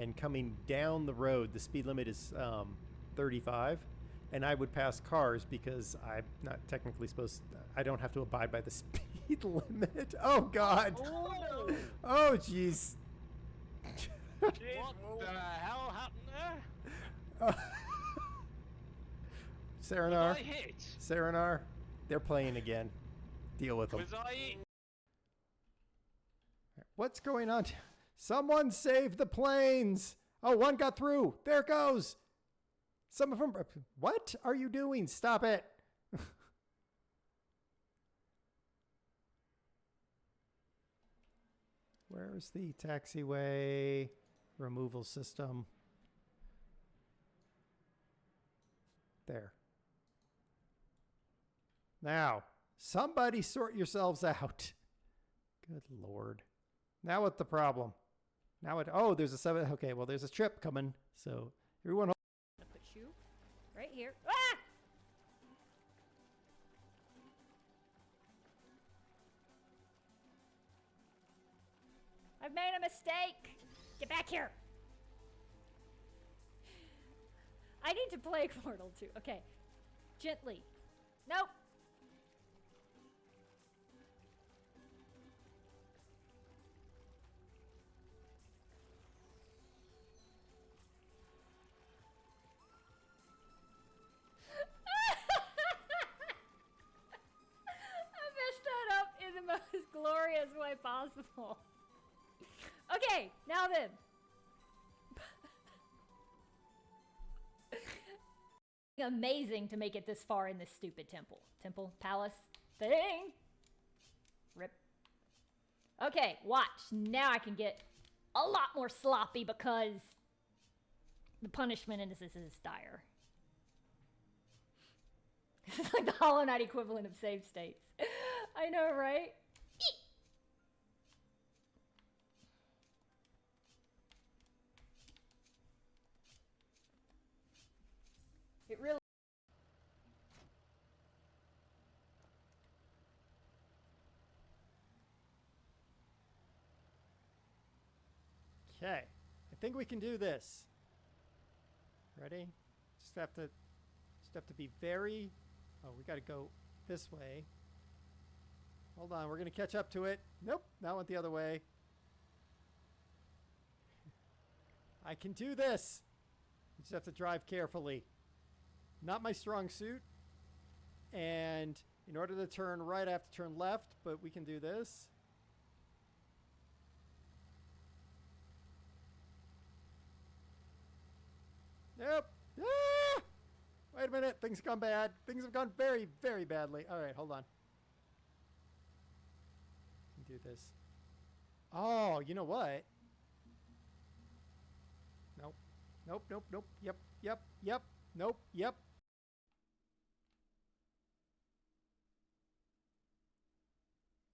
and coming down the road, the speed limit is 35, and I would pass cars because I'm not technically supposed to, I don't have to abide by the speed limit. Oh God. Oh, oh jeez. what the hell happened there? Serenaar. Was I hit? Serenaar. They're playing again. Deal with them. Was I? What's going on? Someone save the planes. Oh, one got through. There it goes. Some of them. What are you doing? Stop it. Where's the taxiway removal system? There. Now, somebody sort yourselves out. Good Lord. Now what's the problem? Now it, oh, there's a 7. Okay, well, there's a trip coming. So everyone. I'm gonna put you right here. Ah! I've made a mistake. Get back here. I need to play Portal 2. Okay. Gently. Nope. I messed that up in the most glorious way possible. Okay, now then. Amazing to make it this far in this stupid temple, palace thing. Rip. Okay, watch. Now I can get a lot more sloppy because the punishment in this is dire. This is like the Hollow Knight equivalent of save states. I know, right? It really. Okay, I think we can do this. Ready? Just have to be very. Oh, we got to go this way. Hold on, we're gonna catch up to it. Nope, that went the other way. I can do this. You just have to drive carefully. Not my strong suit. And in order to turn right, I have to turn left, but we can do this. Yep. Ah! Wait a minute. Things have gone bad. Things have gone very, very badly. All right, hold on. Do this. Oh, you know what? Nope. Nope, nope, nope. Yep, yep, yep. Nope, yep.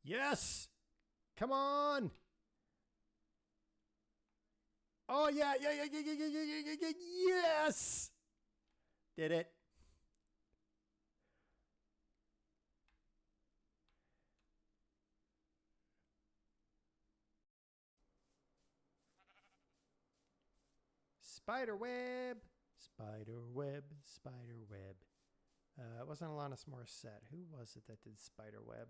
Yes! Come on! Oh, yeah, yeah, yeah, yeah, yeah, yeah, yeah, yeah, yeah, yes! Did it. Spider web, spider web, spider web. It wasn't Alanis Morissette. Who was it that did spider web?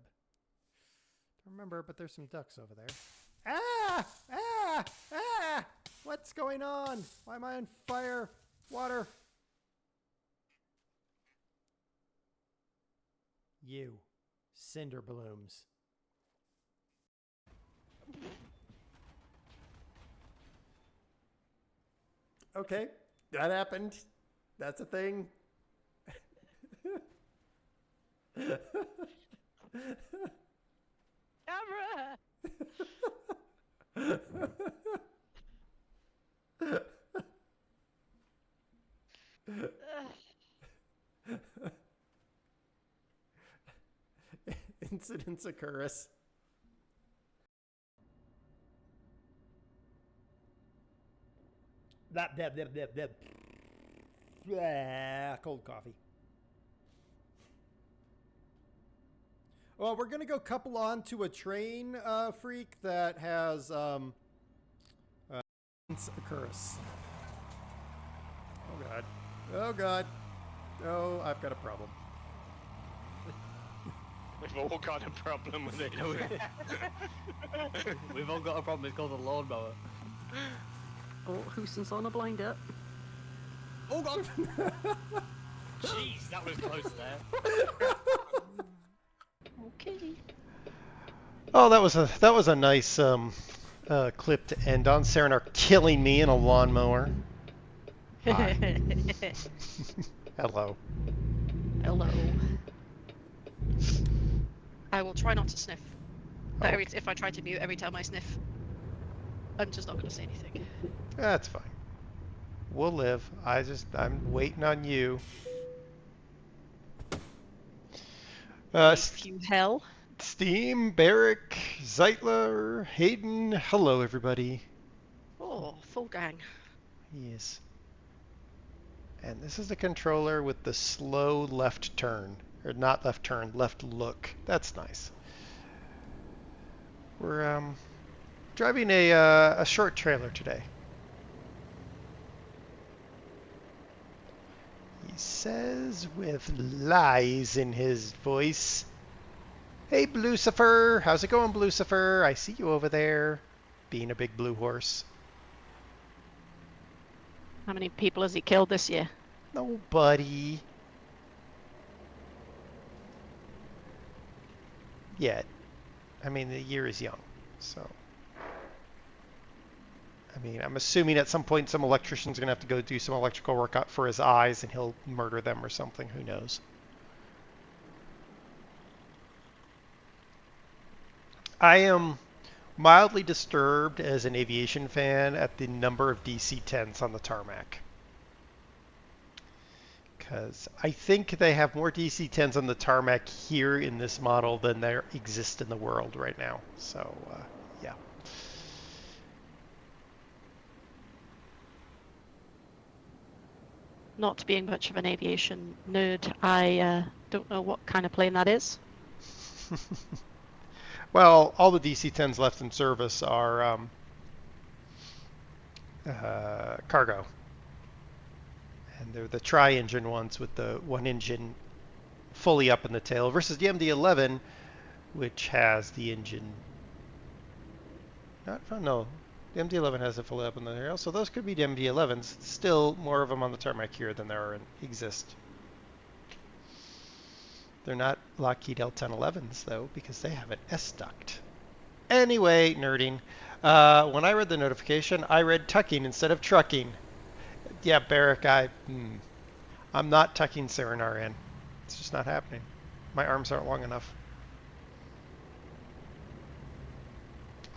Don't remember, but there's some ducks over there. Ah! Ah! Ah! What's going on? Why am I on fire? Water. You. Cinder blooms. Okay, that happened. That's a thing. Camera! Incidents occurrus. Cold coffee. Well, we're gonna go couple on to a train freak that has It's a curse. Oh god. Oh god. Oh, I've got a problem. We've all got a problem with it. We've all got a problem. It's called a lawnmower. Oh, Houston's on a blind up. Oh god! Jeez, that was close there. Okay. Oh, that was a nice clip to end on. Serenaar killing me in a lawnmower. Hi. Hello. Hello. I will try not to sniff. But if I try to mute every time I sniff, I'm just not going to say anything. That's fine. We'll live. I'm waiting on you. You hell. Steam, Barrick, Zeitler, Hayden. Hello, everybody. Oh, full gang. Yes. And this is the controller with the slow left turn. Or not left turn, left look. That's nice. We're driving a short trailer today. He says with lies in his voice, "Hey, Blucifer, how's it going, Blucifer? I see you over there, being a big blue horse." How many people has he killed this year? Nobody. Yet. I mean, the year is young, so. I mean, I'm assuming at some point some electrician's going to have to go do some electrical work out for his eyes and he'll murder them or something. Who knows? I am mildly disturbed as an aviation fan at the number of DC-10s on the tarmac. Because I think they have more DC-10s on the tarmac here in this model than there exist in the world right now. So, yeah. Not being much of an aviation nerd, I don't know what kind of plane that is. Well, all the DC-10s left in service are cargo. And they're the tri-engine ones with the one engine fully up in the tail versus the MD-11, which has the engine... No, the MD-11 has it fully up in the tail, so those could be the MD-11s. Still more of them on the tarmac here than there exist. They're not Lockheed L-1011s, though, because they have an S-duct. Anyway, nerding. When I read the notification, I read tucking instead of trucking. Yeah, Barrick, I'm not tucking Serenaar in. It's just not happening. My arms aren't long enough.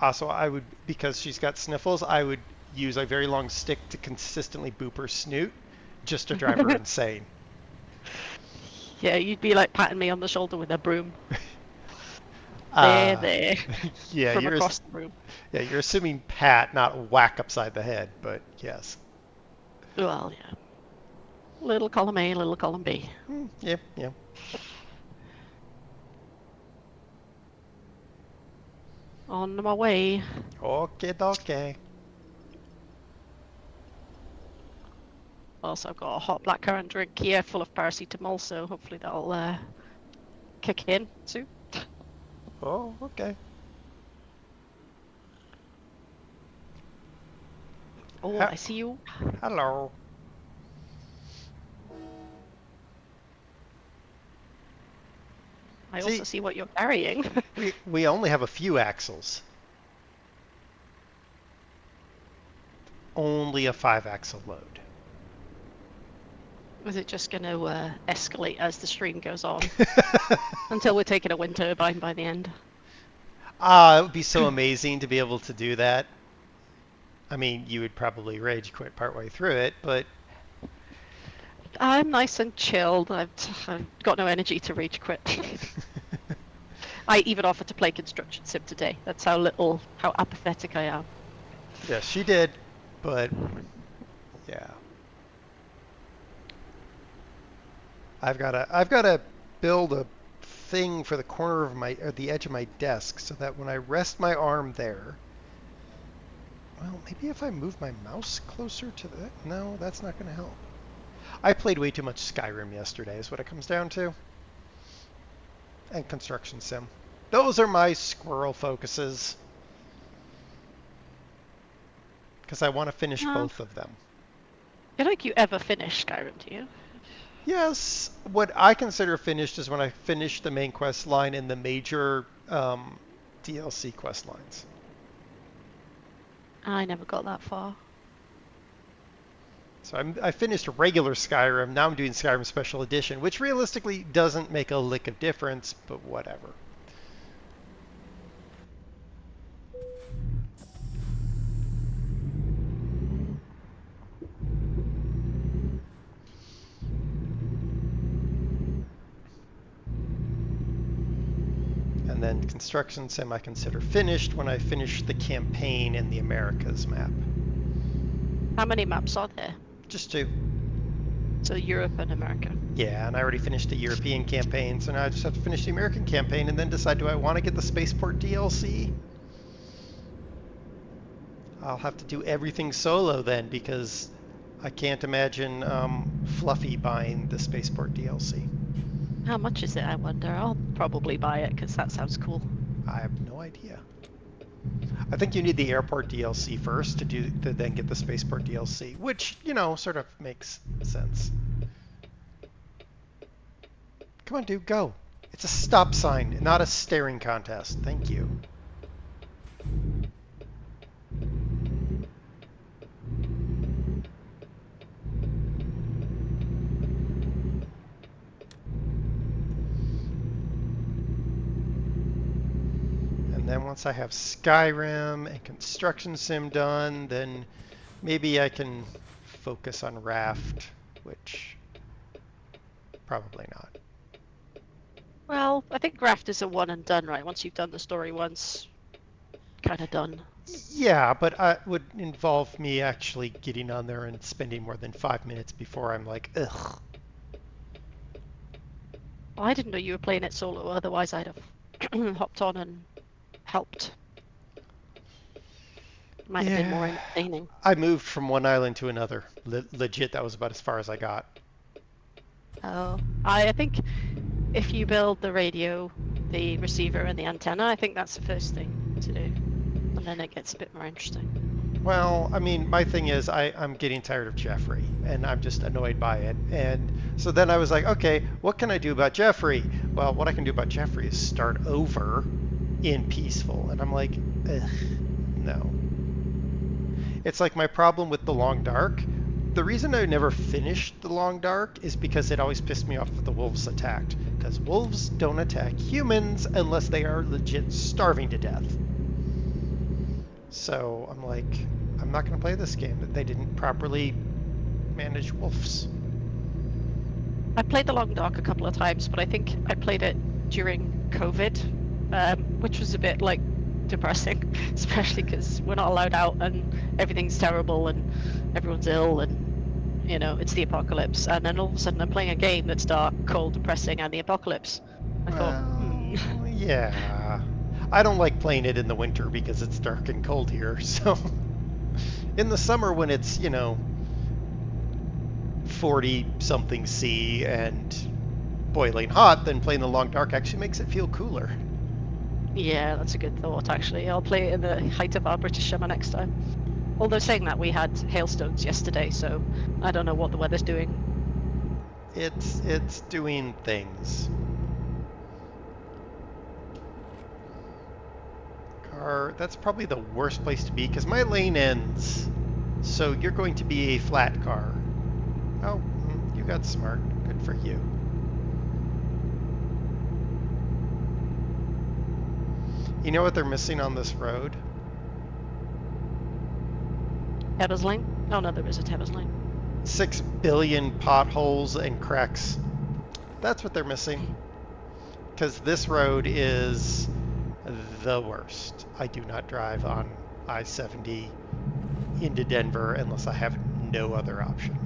Also, I would, because she's got sniffles, I would use a very long stick to consistently boop her snoot just to drive her insane. Yeah, you'd be like patting me on the shoulder with a broom. There. Yeah, from across the room. Yeah, you're assuming pat, not whack upside the head, but yes. Well, yeah. Little column A, little column B. Yeah. On my way. Okay. Also, I've got a hot blackcurrant drink here full of paracetamol, so hopefully that'll kick in soon. Oh, okay. Oh, I see you. Hello. I also see what you're carrying. we only have a few axles. Only a 5-axle load. Is it just going to escalate as the stream goes on? Until we're taking a wind turbine by the end? It would be so amazing to be able to do that. I mean, you would probably rage quit partway through it, but... I'm nice and chilled. I've got no energy to rage quit. I even offered to play Construction Sim today. That's how apathetic I am. Yeah, she did, but... Yeah. I've got to build a thing for the corner of the edge of my desk so that when I rest my arm there, Well, maybe if I move my mouse closer to that. No, that's not going to help. I played way too much Skyrim yesterday is what it comes down to. And Construction Sim. Those are my squirrel focuses. Because I want to finish both of them. I don't think you ever finish Skyrim, do you? Yes, what I consider finished is when I finish the main quest line and the major DLC quest lines. I never got that far. So I finished regular Skyrim. Now I'm doing Skyrim Special Edition, which realistically doesn't make a lick of difference, but whatever. And then Construction Sim I consider finished when I finish the campaign in the Americas map. How many maps are there? Just 2. So Europe and America. Yeah, and I already finished the European campaign, so now I just have to finish the American campaign and then decide, do I want to get the Spaceport DLC? I'll have to do everything solo then, because I can't imagine Fluffy buying the Spaceport DLC. How much is it, I wonder? I'll probably buy it, because that sounds cool. I have no idea. I think you need the airport DLC first to then get the Spaceport DLC, which, you know, sort of makes sense. Come on, dude, go. It's a stop sign, not a staring contest. Thank you. And then once I have Skyrim and Construction Sim done, then maybe I can focus on Raft, which probably not. Well, I think Raft is a one and done, right? Once you've done the story once, kind of done. Yeah, but it would involve me actually getting on there and spending more than 5 minutes before I'm like, ugh. Well, I didn't know you were playing it solo, otherwise I'd have hopped on and helped. Might have been more entertaining. I moved from one island to another. Legit, that was about as far as I got. Oh, I think if you build the radio, the receiver, and the antenna, I think that's the first thing to do. And then it gets a bit more interesting. Well, I mean, my thing is I'm getting tired of Jeffrey, and I'm just annoyed by it. And so then I was like, okay, what can I do about Jeffrey? Well, what I can do about Jeffrey is start over in Peaceful. And I'm like, ugh, no. It's like my problem with The Long Dark. The reason I never finished The Long Dark is because it always pissed me off if the wolves attacked. Because wolves don't attack humans unless they are legit starving to death. So I'm like, I'm not going to play this game. They didn't properly manage wolves. I played The Long Dark a couple of times, but I think I played it during COVID, which was a bit like depressing, especially because we're not allowed out and everything's terrible and everyone's ill and you know it's the apocalypse. And then all of a sudden I'm playing a game that's dark, cold, depressing, and the apocalypse. I thought, yeah. I don't like playing it in the winter because it's dark and cold here. So in the summer when it's, you know, 40 something C and boiling hot, then playing The Long Dark actually makes it feel cooler. yeah, that's a good thought actually. I'll play it in the height of our British summer next time. Although saying that, we had hailstones yesterday, so I don't know what the weather's doing. It's doing things. Car, that's probably the worst place to be because my lane ends. So you're going to be a flat car. Oh, you got smart. Good for you. You know what they're missing on this road? Tebba's Lane? Oh no, there is a Tebba's Lane. 6 billion potholes and cracks. That's what they're missing. Because this road is the worst. I do not drive on I-70 into Denver unless I have no other option.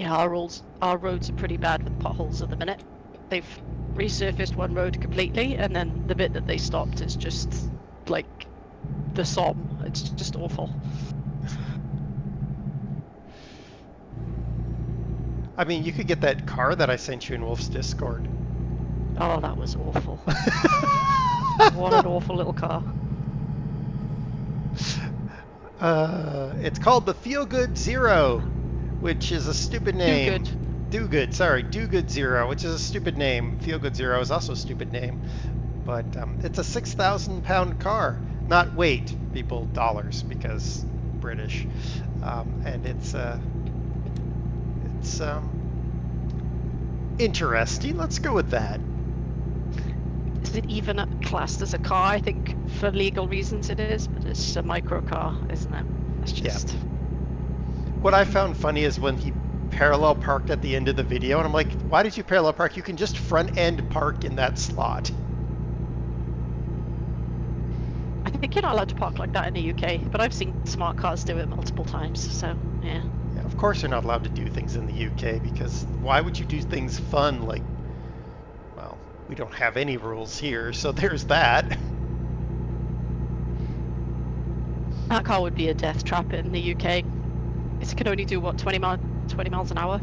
Yeah, our roads are pretty bad with potholes at the minute. They've resurfaced one road completely, and then the bit that they stopped is just like the Somme. It's just awful. I mean, you could get that car that I sent you in Wolf's Discord. Oh, that was awful. What an awful little car. It's called the Feel Good Zero, which is a stupid name. Do Good, sorry, Do Good Zero, which is a stupid name. Feel Good Zero is also a stupid name. But it's a 6,000 pound car. Not weight, people, dollars, because British. And it's interesting. Let's go with that. Is it even classed as a car? I think for legal reasons it is, but it's a micro car, isn't it? It's just... What I found funny is when he parallel parked at the end of the video, and I'm like, why did you parallel park? You can just front end park in that slot. I think you're not allowed to park like that in the UK, but I've seen smart cars do it multiple times, so yeah. Yeah, of course you're not allowed to do things in the UK, because why would you do things fun like, well, we don't have any rules here, so there's that. That car would be a death trap in the UK. It can only do, what, 20 miles an hour?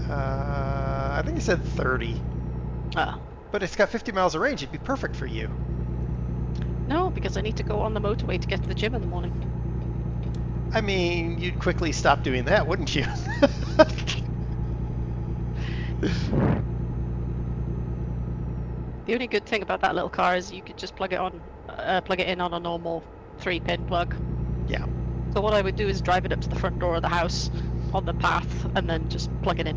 I think he said 30. Oh. But it's got 50 miles of range. It'd be perfect for you. No, because I need to go on the motorway to get to the gym in the morning. I mean, you'd quickly stop doing that, wouldn't you? The only good thing about that little car is you could just plug it in on a normal 3-pin plug. Yeah. So what I would do is drive it up to the front door of the house on the path and then just plug it in.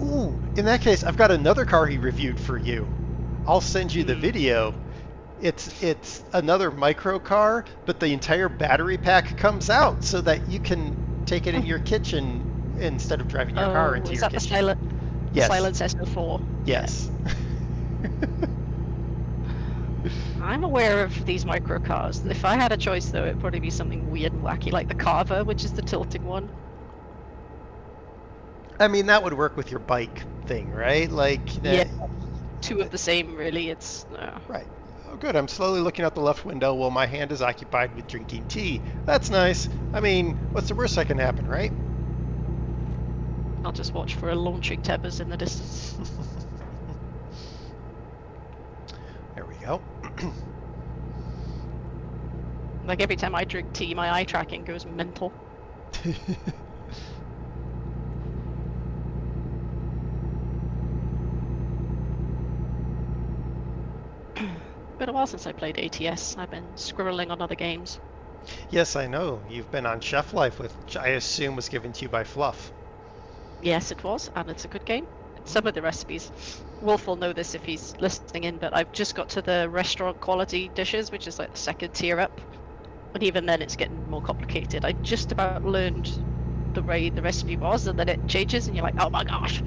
Ooh, in that case, I've got another car he reviewed for you. I'll send you the video. It's another micro car, but the entire battery pack comes out so that you can take it in your kitchen instead of driving your car into your kitchen. Is that the Yes. Silence SO4? Yes. I'm aware of these micro cars. If I had a choice, though, it'd probably be something weird and wacky, like the Carver, which is the tilting one. I mean, that would work with your bike thing, right? Like, Yeah, two of the same, really. It's right. Oh, good. I'm slowly looking out the left window while my hand is occupied with drinking tea. That's nice. I mean, what's the worst that can happen, right? I'll just watch for a launching Tebas in the distance. There we go. Like every time I drink tea, my eye tracking goes mental. Been a while since I played ATS. I've been squirreling on other games. Yes, I know. You've been on Chef Life, which I assume was given to you by Fluff. Yes, it was, and it's a good game. Some of the recipes. Wolf will know this if he's listening in, but I've just got to the restaurant quality dishes, which is like the second tier up. And even then it's getting more complicated. I just about learned the way the recipe was, and then it changes and you're like, oh my gosh.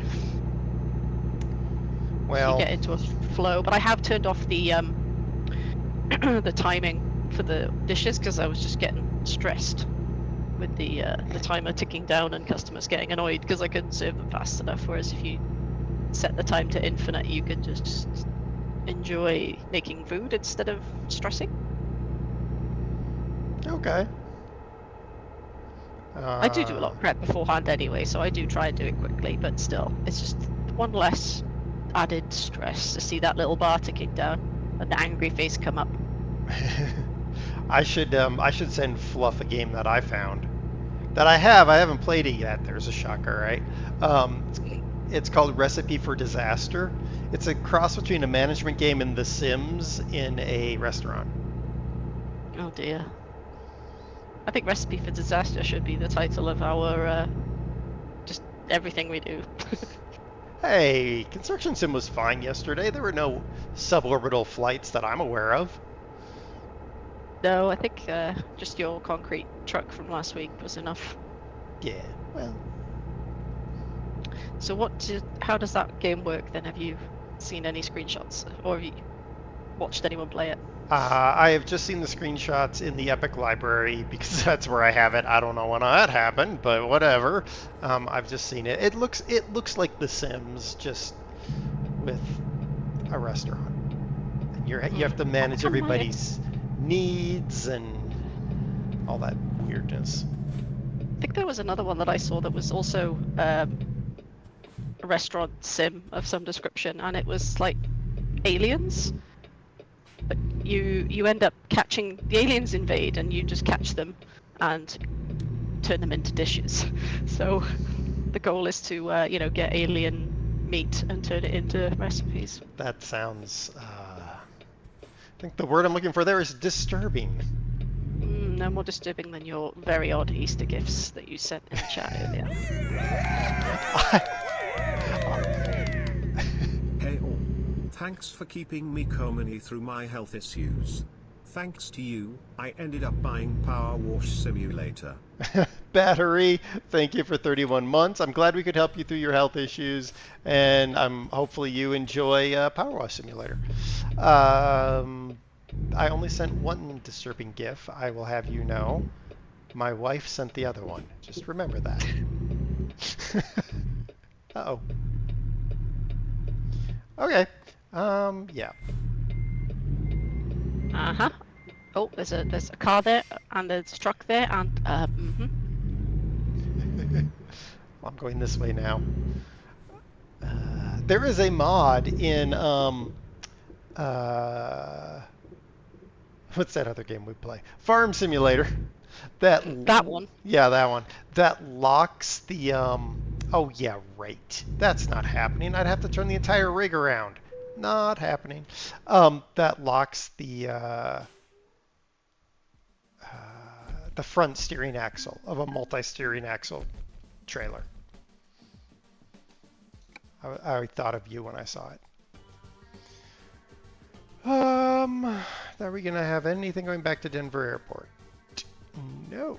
Well, So you get into a flow, but I have turned off the the timing for the dishes because I was just getting stressed with the timer ticking down and customers getting annoyed because I couldn't serve them fast enough. Whereas if you set the time to infinite, you can just enjoy making food instead of stressing. okay. I do a lot of prep beforehand anyway, so I do try and do it quickly, but still, it's just one less added stress to see that little bar ticking down and the angry face come up. I should send Fluff a game that I found. That I haven't played it yet. There's a shocker, right? It's called Recipe for Disaster. It's a cross between a management game and The Sims in a restaurant. Oh dear. I think Recipe for Disaster should be the title of our just everything we do. Hey, Construction Sim was fine yesterday. There were no suborbital flights that I'm aware of. No, I think just your concrete truck from last week was enough. Yeah, well, So how does that game work then? Have you seen any screenshots or have you watched anyone play it? I have just seen the screenshots in the Epic library because that's where I have it. I don't know when that happened, but whatever. I've just seen it. It looks like The Sims, just with a restaurant. And you have to manage everybody's needs and all that weirdness. I think there was another one that I saw that was also a restaurant sim of some description, and it was like aliens. But you end up catching the aliens invade, and you just catch them and turn them into dishes. So the goal is to get alien meat and turn it into recipes. That sounds. I think the word I'm looking for there is disturbing. No more disturbing than your very odd Easter gifts that you sent in the chat earlier. Hey all. Thanks for keeping me company through my health issues. Thanks to you, I ended up buying Power Wash Simulator. Battery, thank you for 31 months. I'm glad we could help you through your health issues, and hopefully you enjoy Power Wash Simulator. I only sent one disturbing GIF, I will have you know. My wife sent the other one. Just remember that. Uh-oh. Okay. Yeah. Uh-huh. Oh, there's a car there, and there's a truck there, and I'm going this way now. There is a mod in what's that other game we play? Farm Simulator. That one. Yeah, that one. That locks the oh yeah, right. That's not happening. I'd have to turn the entire rig around. Not happening. That locks the front steering axle of a multi-steering axle trailer. I thought of you when I saw it. Are we gonna have anything going back to Denver Airport? No.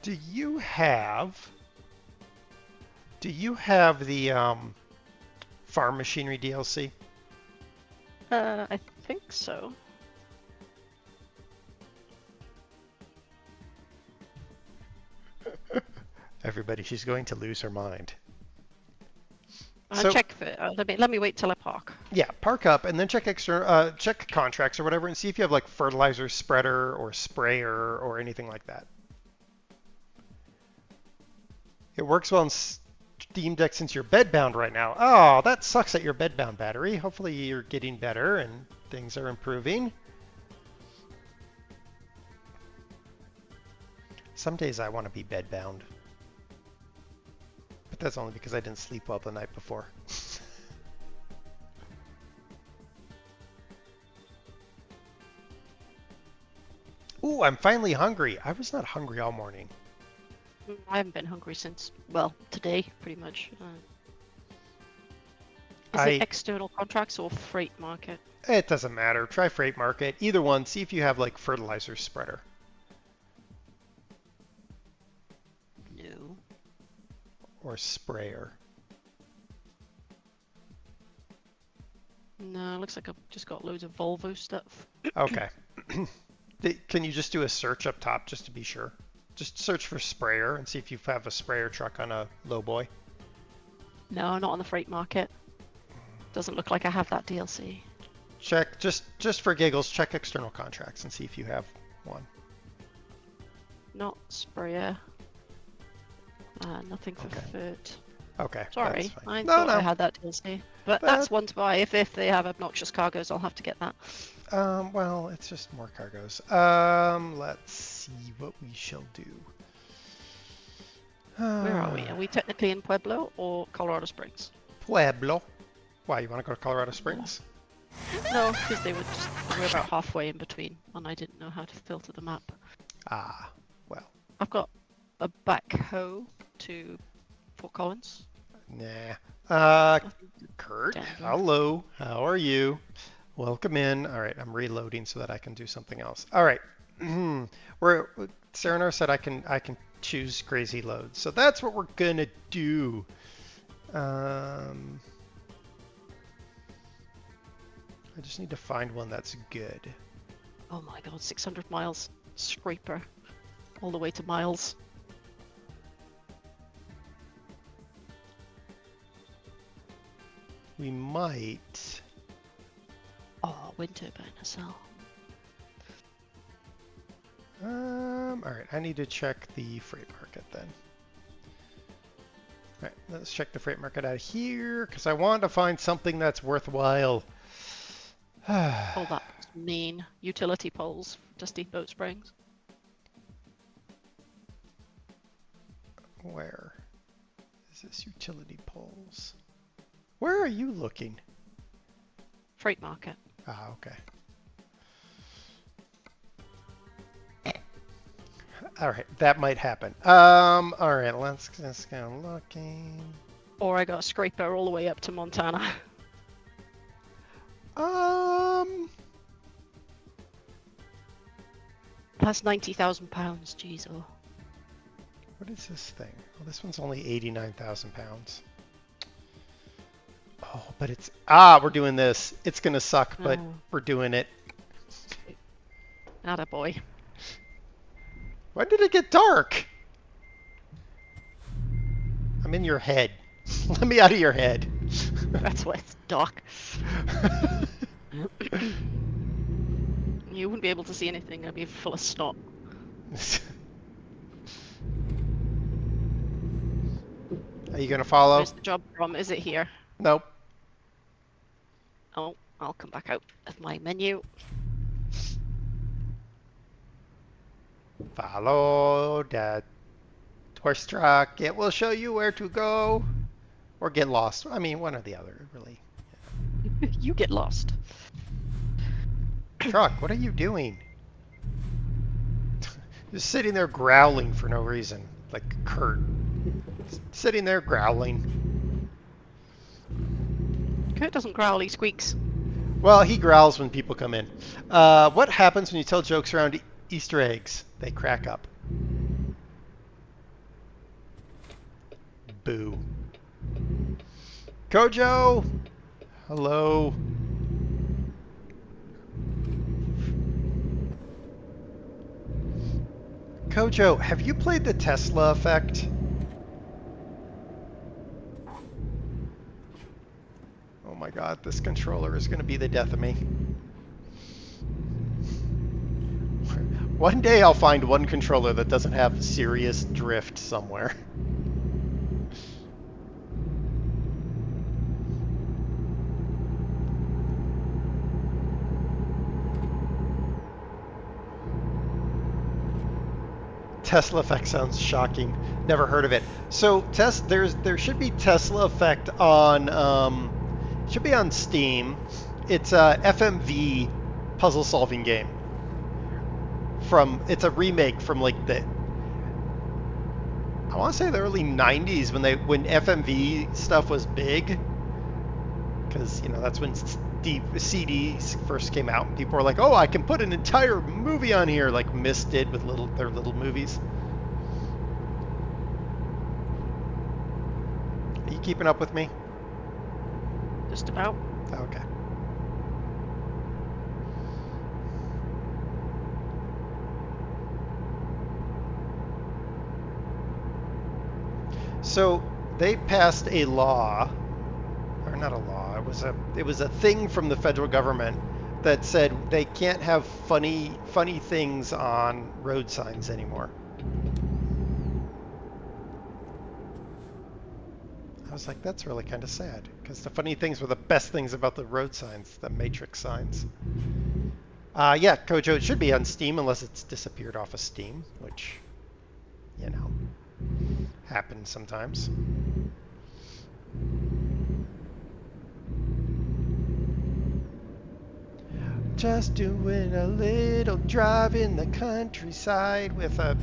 Do you have the farm machinery DLC? I think so. Everybody, she's going to lose her mind. I'll So- check let me wait till I park. Yeah, park up and then check check contracts or whatever and see if you have like fertilizer spreader or sprayer or anything like that. It works well in Steam Deck since you're bedbound right now. Oh, that sucks that you're bedbound, Battery. Hopefully you're getting better and things are improving. Some days I want to be bedbound. But that's only because I didn't sleep well the night before. Ooh, I'm finally hungry. I was not hungry all morning. I haven't been hungry since, well, today, pretty much. Is I- it external contracts or freight market? It doesn't matter. Try Freight Market. Either one. See if you have like fertilizer spreader. No. Or sprayer. No, it looks like I've just got loads of Volvo stuff. Okay. Can you just do a search up top just to be sure? Just search for sprayer and see if you have a sprayer truck on a lowboy. No, not on the freight market. Doesn't look like I have that DLC. Check, just for giggles, check external contracts and see if you have one. Not sprayer. Nothing for Okay. food. Okay. Sorry, that's fine. I No, thought I no. had that DLC. But That- that's one to buy. If they have obnoxious cargoes, I'll have to get that. Well, it's just more cargoes. Let's see what we shall do. Where are we? Are we technically in Pueblo or Colorado Springs? Pueblo. Why, you want to go to Colorado Springs? No, because they were about halfway in between, and I didn't know how to filter the map. Ah, well, I've got a backhoe to Fort Collins. nah. Kurt, Denver. hello. How are you? Welcome in. All right, I'm reloading so that I can do something else. All right. Serenaar said I can choose crazy loads. So that's what we're gonna do. I just need to find one that's good. Oh my god, 600 miles. Scraper. All the way to miles. We might. Oh, wind turbine as well. All right, I need to check the freight market then. All right, let's check the freight market out here because I want to find something that's worthwhile. Oh, that's mean. Utility poles to Steamboat Springs. Where is this utility poles? Where are you looking? Freight market. Ah, okay. All right, that might happen. All right, let's just go looking. Or I got a scraper all the way up to Montana. That's 90,000 pounds. Jeez, oh. What is this thing? Well, this one's only 89,000 pounds. Oh, but it's we're doing this. It's gonna suck, but we're doing it. Attaboy. When did it get dark? I'm in your head. Let me out of your head. That's why it's dark. You wouldn't be able to see anything. I'd be full of snot. Are you gonna follow? Where's the job from? Is it here? Nope. Oh, I'll come back out of my menu. Follow that horse truck. It will show you where to go. Or get lost. I mean, one or the other, really. You get lost. Truck, what are you doing? Just sitting there growling for no reason. Like Kurt. Sitting there growling. Kurt doesn't growl, he squeaks. Well, he growls when people come in. What happens when you tell jokes around Easter eggs? They crack up. Boo. Kojo! Hello. Kojo, have you played the Tesla effect? Oh my god, this controller is going to be the death of me. One day I'll find one controller that doesn't have serious drift somewhere. Tesla effect sounds shocking. Never heard of it. So there should be Tesla effect on should be on Steam. It's a FMV puzzle solving game. It's a remake from like I want to say the early 90s when FMV stuff was big, because that's when CDs first came out and people were like, oh, I can put an entire movie on here, like Myst did with their little movies. Are you keeping up with me? Just about. Okay. So they passed a law, or not a law, it was a thing from the federal government that said they can't have funny things on road signs anymore. I was like, that's really kind of sad, because the funny things were the best things about the road signs, the matrix signs. Yeah, Kojo, it should be on Steam unless it's disappeared off of Steam, which, happens sometimes. Just doing a little drive in the countryside with a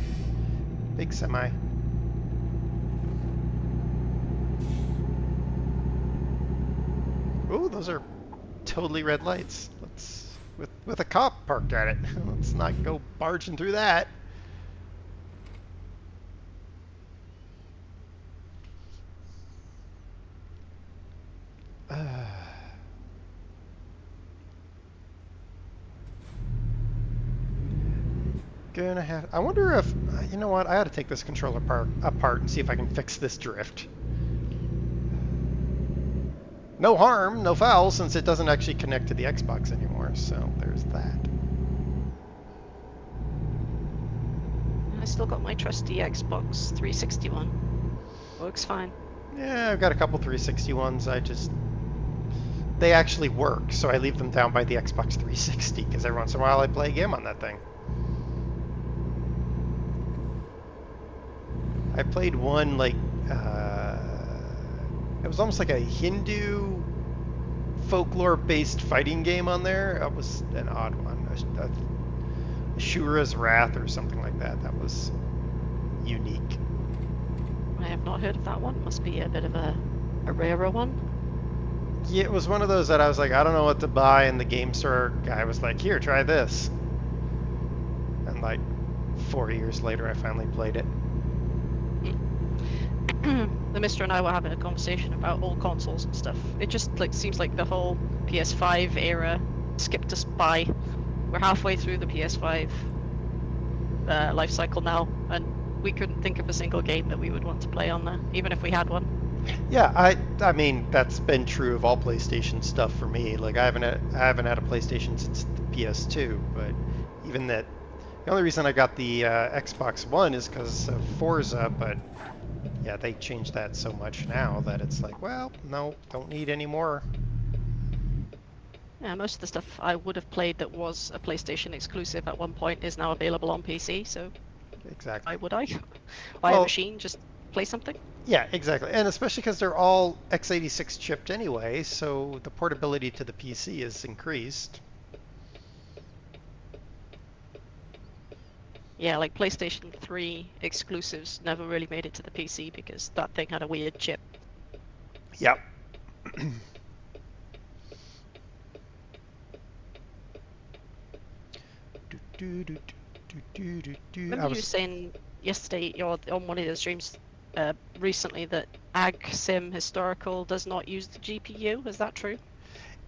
big semi. Ooh, those are totally red lights. Let's with a cop parked at it. Let's not go barging through that. Gonna have. I wonder if you know what? I ought to take this controller apart and see if I can fix this drift. No harm, no foul, since it doesn't actually connect to the Xbox anymore. So there's that. I still got my trusty Xbox 360 one. Works fine. Yeah, I've got a couple 360 ones. They actually work, so I leave them down by the Xbox 360 because every once in a while I play a game on that thing. I played one like it was almost like a Hindu folklore-based fighting game on there. It was an odd one, Ashura's Wrath or something like that. That was unique. I have not heard of that one. Must be a bit of a rarer one. Yeah, it was one of those that I was like, I don't know what to buy, and the game store guy was like, here, try this. And like 4 years later, I finally played it. The Mister and I were having a conversation about old consoles and stuff. It just like seems like the whole PS5 era skipped us by. We're halfway through the PS5 life cycle now, and we couldn't think of a single game that we would want to play on there, even if we had one. Yeah, I mean that's been true of all PlayStation stuff for me. Like I haven't had a PlayStation since the PS2, but even that, the only reason I got the Xbox One is because of Forza. But yeah, they changed that so much now that it's like, well, no, don't need any more. Yeah, most of the stuff I would have played that was a PlayStation exclusive at one point is now available on PC. So Exactly. why would I buy a machine just play something? Yeah, exactly. And especially because they're all x86 chipped anyway, so the portability to the PC is increased. Yeah, like PlayStation 3 exclusives never really made it to the PC because that thing had a weird chip. Yep. Remember you were saying yesterday on one of the streams recently that Ag Sim Historical does not use the GPU. Is that true?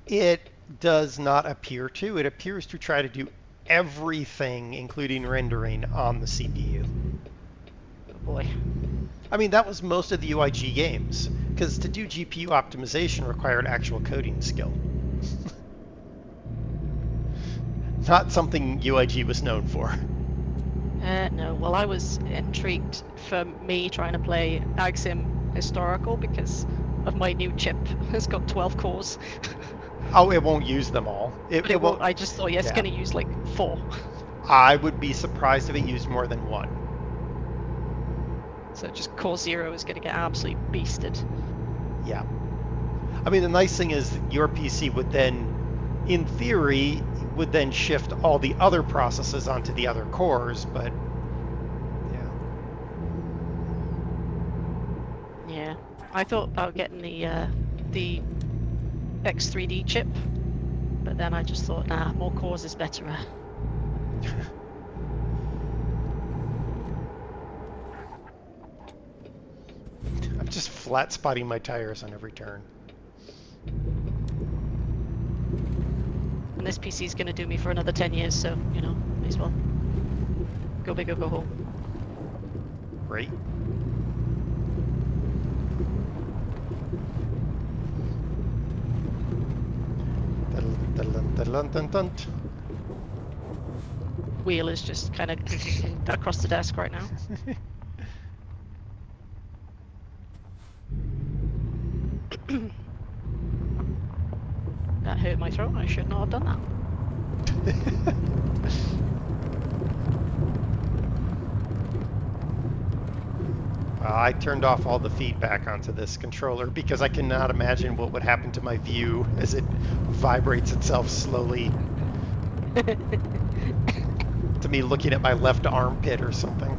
It does not appear to. It appears to try to do everything, including rendering, on the CPU. Oh boy. I mean, that was most of the UIG games, because to do GPU optimization required actual coding skill. Not something UIG was known for. No, well I was intrigued for me trying to play Ag Sim Historical because of my new chip. It's got 12 cores. Oh, it won't use them all. It won't. I just thought, yeah, it's going to use like 4. I would be surprised if it used more than 1. So just core 0 is going to get absolutely beasted. Yeah. I mean, the nice thing is that your PC would then, in theory, would then shift all the other processes onto the other cores, but yeah. I thought about getting the X3D chip, but then I just thought, nah, more cores is better. I'm just flat spotting my tires on every turn. And this PC is going to do me for another 10 years, so, you know, may as well. Go big or go home. Right? Wheel is just kind of across the desk right now. That hurt my throat. I should not have done that. I turned off all the feedback onto this controller because I cannot imagine what would happen to my view as it vibrates itself slowly to me looking at my left armpit or something.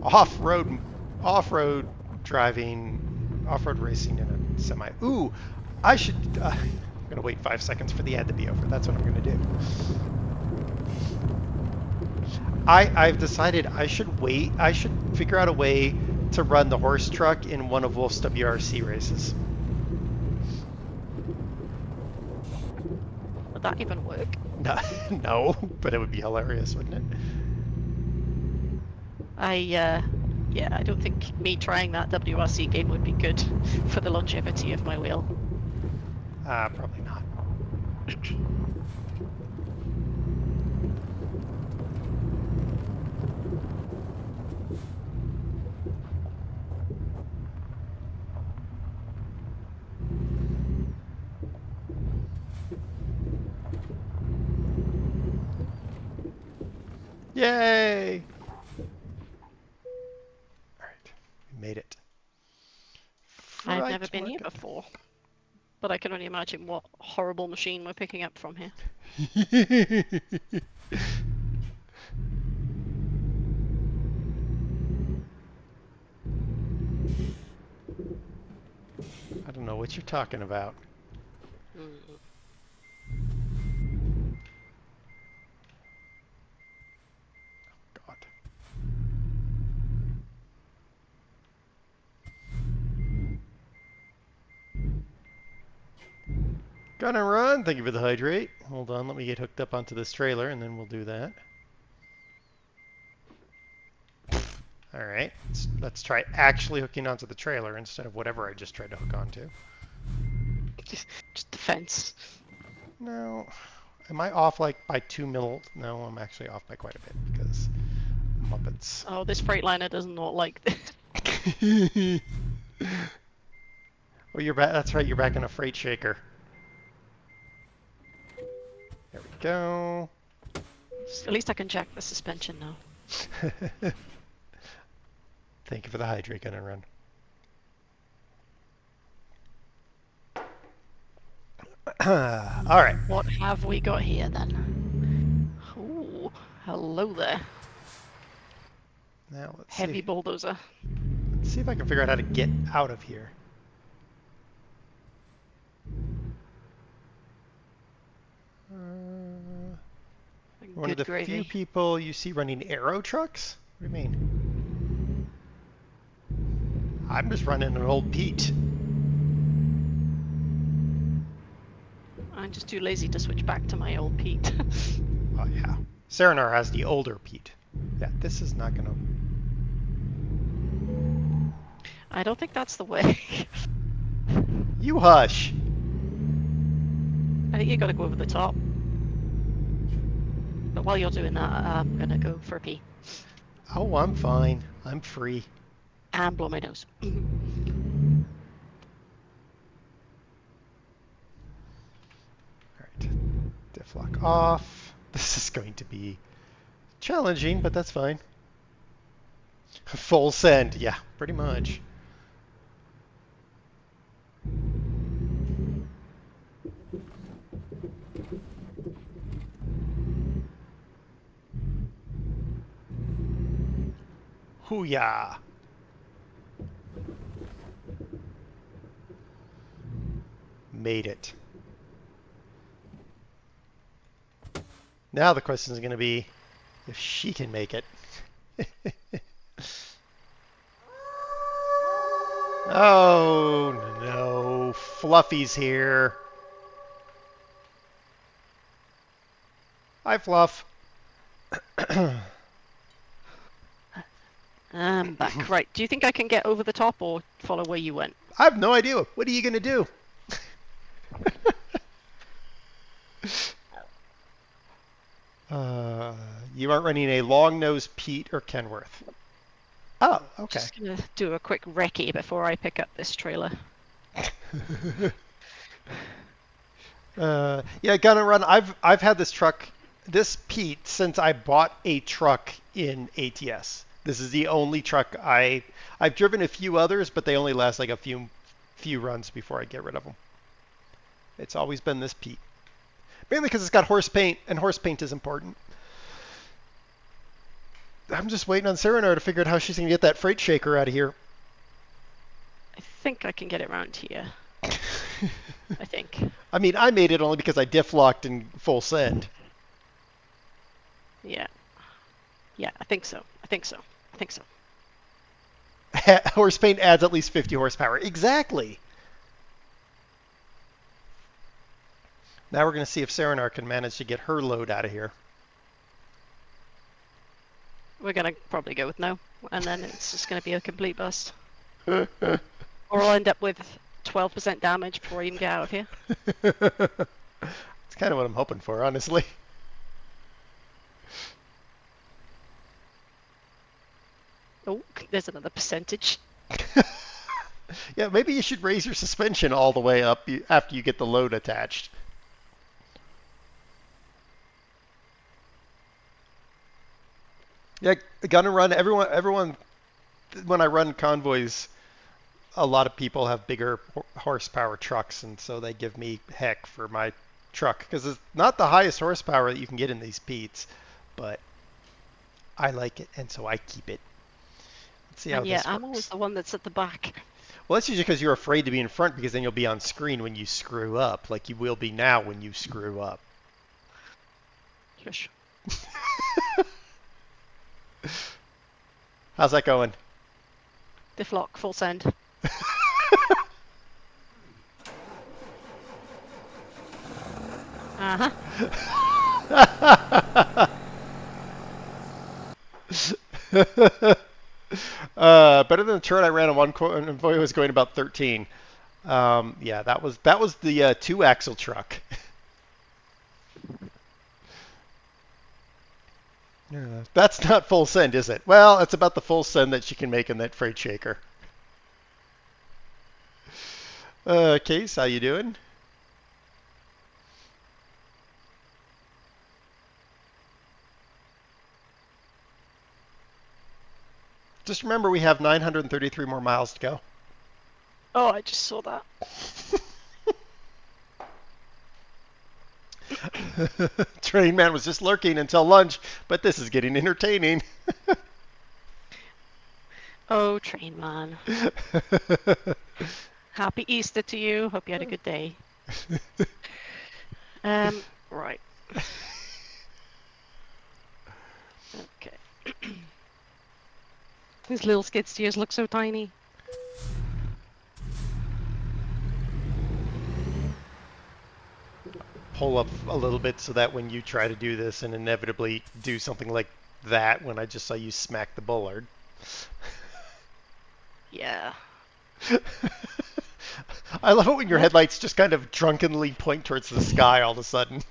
off-road driving, off-road racing in a semi. Ooh, I should. I'm gonna wait 5 seconds for the ad to be over. That's what I'm gonna do. I've decided I should wait. I should figure out a way to run the horse truck in one of Wolf's WRC races. Would that even work? No, no, but it would be hilarious, wouldn't it? Yeah, I don't think me trying that WRC game would be good for the longevity of my wheel. Probably not. Yay! Alright, we made it. I've Right never been here market. before, but I can only imagine what horrible machine we're picking up from here. I don't know what you're talking about. Mm. God. Gonna run. Thank you for the hydrate. Hold on, let me get hooked up onto this trailer and then we'll do that. Alright, let's try actually hooking onto the trailer instead of whatever I just tried to hook onto. Just the fence. No. Am I off like by 2 mil? No, I'm actually off by quite a bit because Muppets. Oh, this Freightliner does not like this. Oh, you're back. That's right, you're back in a freight shaker. There we go. At least I can check the suspension now. Thank you for the hydrate, gonna run. All right. What have we got here then? Ooh, hello there. Now let's Heavy bulldozer. let's see if I can figure out how to get out of here. One of Good the gravy. few people you see running aero trucks? What do you mean? I'm just running an old Pete. I'm just too lazy to switch back to my old Pete. Oh yeah. Serenaar has the older Pete. Yeah, this is not gonna. I don't think that's the way. You hush. I think you gotta go over the top. But while you're doing that, I'm gonna go for a pee. Oh, I'm fine. I'm free. And blow my nose. Alright. Diff lock off. This is going to be challenging, but that's fine. Full send. Yeah, pretty much. Hoo-yah. Made it. Now the question is going to be if she can make it. Oh no, Fluffy's here. Hi, Fluff. I'm back. Right, do you think I can get over the top or follow where you went? I have no idea. What are you going to do? You aren't running a long-nosed Pete or Kenworth. Oh, okay. Just gonna do a quick recce before I pick up this trailer. Yeah, Gonna Run. I've had this truck, this Pete, since I bought a truck in ATS. This is the only truck I've driven a few others, but they only last like a few runs before I get rid of them. It's always been this Pete. Mainly because it's got horse paint, and horse paint is important. I'm just waiting on Serenaar to figure out how she's gonna get that freight shaker out of here. I think I can get it around here. I think. I mean, I made it only because I diff locked in full send. Yeah. Yeah, I think so. I think so. I think so. Horse paint adds at least 50 horsepower. Exactly. Now we're going to see if Serenaar can manage to get her load out of here. We're going to probably go with no, and then it's just going to be a complete bust. Or I'll end up with 12% damage before I even get out of here. It's kind of what I'm hoping for, honestly. Oh, there's another percentage. Yeah, maybe you should raise your suspension all the way up after you get the load attached. Yeah, gonna run everyone. When I run convoys, a lot of people have bigger horsepower trucks, and so they give me heck for my truck because it's not the highest horsepower that you can get in these Pete's, but I like it, and so I keep it. Let's see how And yeah, this works. I'm always the one that's at the back. Well, that's usually because you're afraid to be in front because then you'll be on screen when you screw up, like you will be now when you screw up. Shush. How's that going? Diff lock, full send. Uh-huh. Better than the turret I ran on one convoy was going about 13. Yeah, that was the 2-axle truck. Yeah, that's not full send, is it? Well, it's about the full send that she can make in that freight shaker. Case, how you doing? Just remember we have 933 more miles to go. Oh, I just saw that. Train Man was just lurking until lunch, but this is getting entertaining. Oh, train man. Happy Easter to you. Hope you had a good day. Right. Okay. These little skid steers look so tiny. Pull up a little bit so that when you try to do this and inevitably do something like that when I just saw you smack the bollard. Yeah. I love it when your headlights just kind of drunkenly point towards the sky all of a sudden.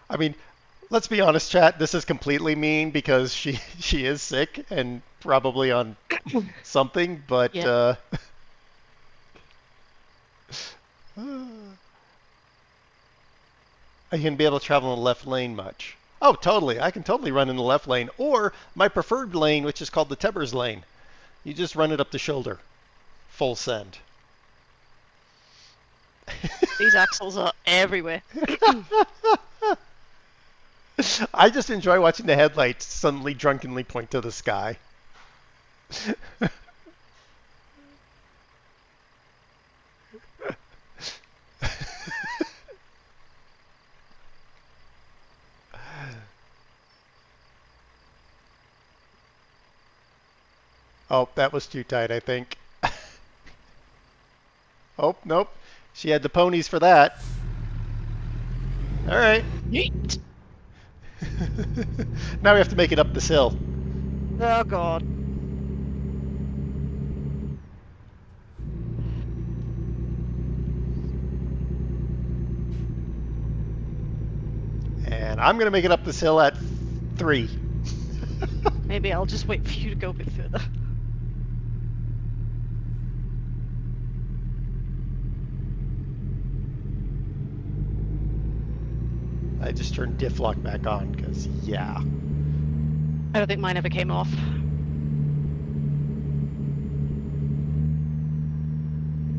I mean, let's be honest, chat. This is completely mean because she is sick and probably on something, but Yeah. Are you gonna be able to travel in the left lane much? Oh, totally. I can totally run in the left lane, or my preferred lane, which is called the Tebbers lane. You just run it up the shoulder, full send. These axles are everywhere. I just enjoy watching the headlights suddenly drunkenly point to the sky. Oh, that was too tight, I think. Oh, nope. She had the ponies for that. All right. Yeet. Now we have to make it up this hill. Oh god. And I'm going to make it up this hill at 3. Maybe I'll just wait for you to go a bit further. I just turned diff lock back on because, yeah. I don't think mine ever came off.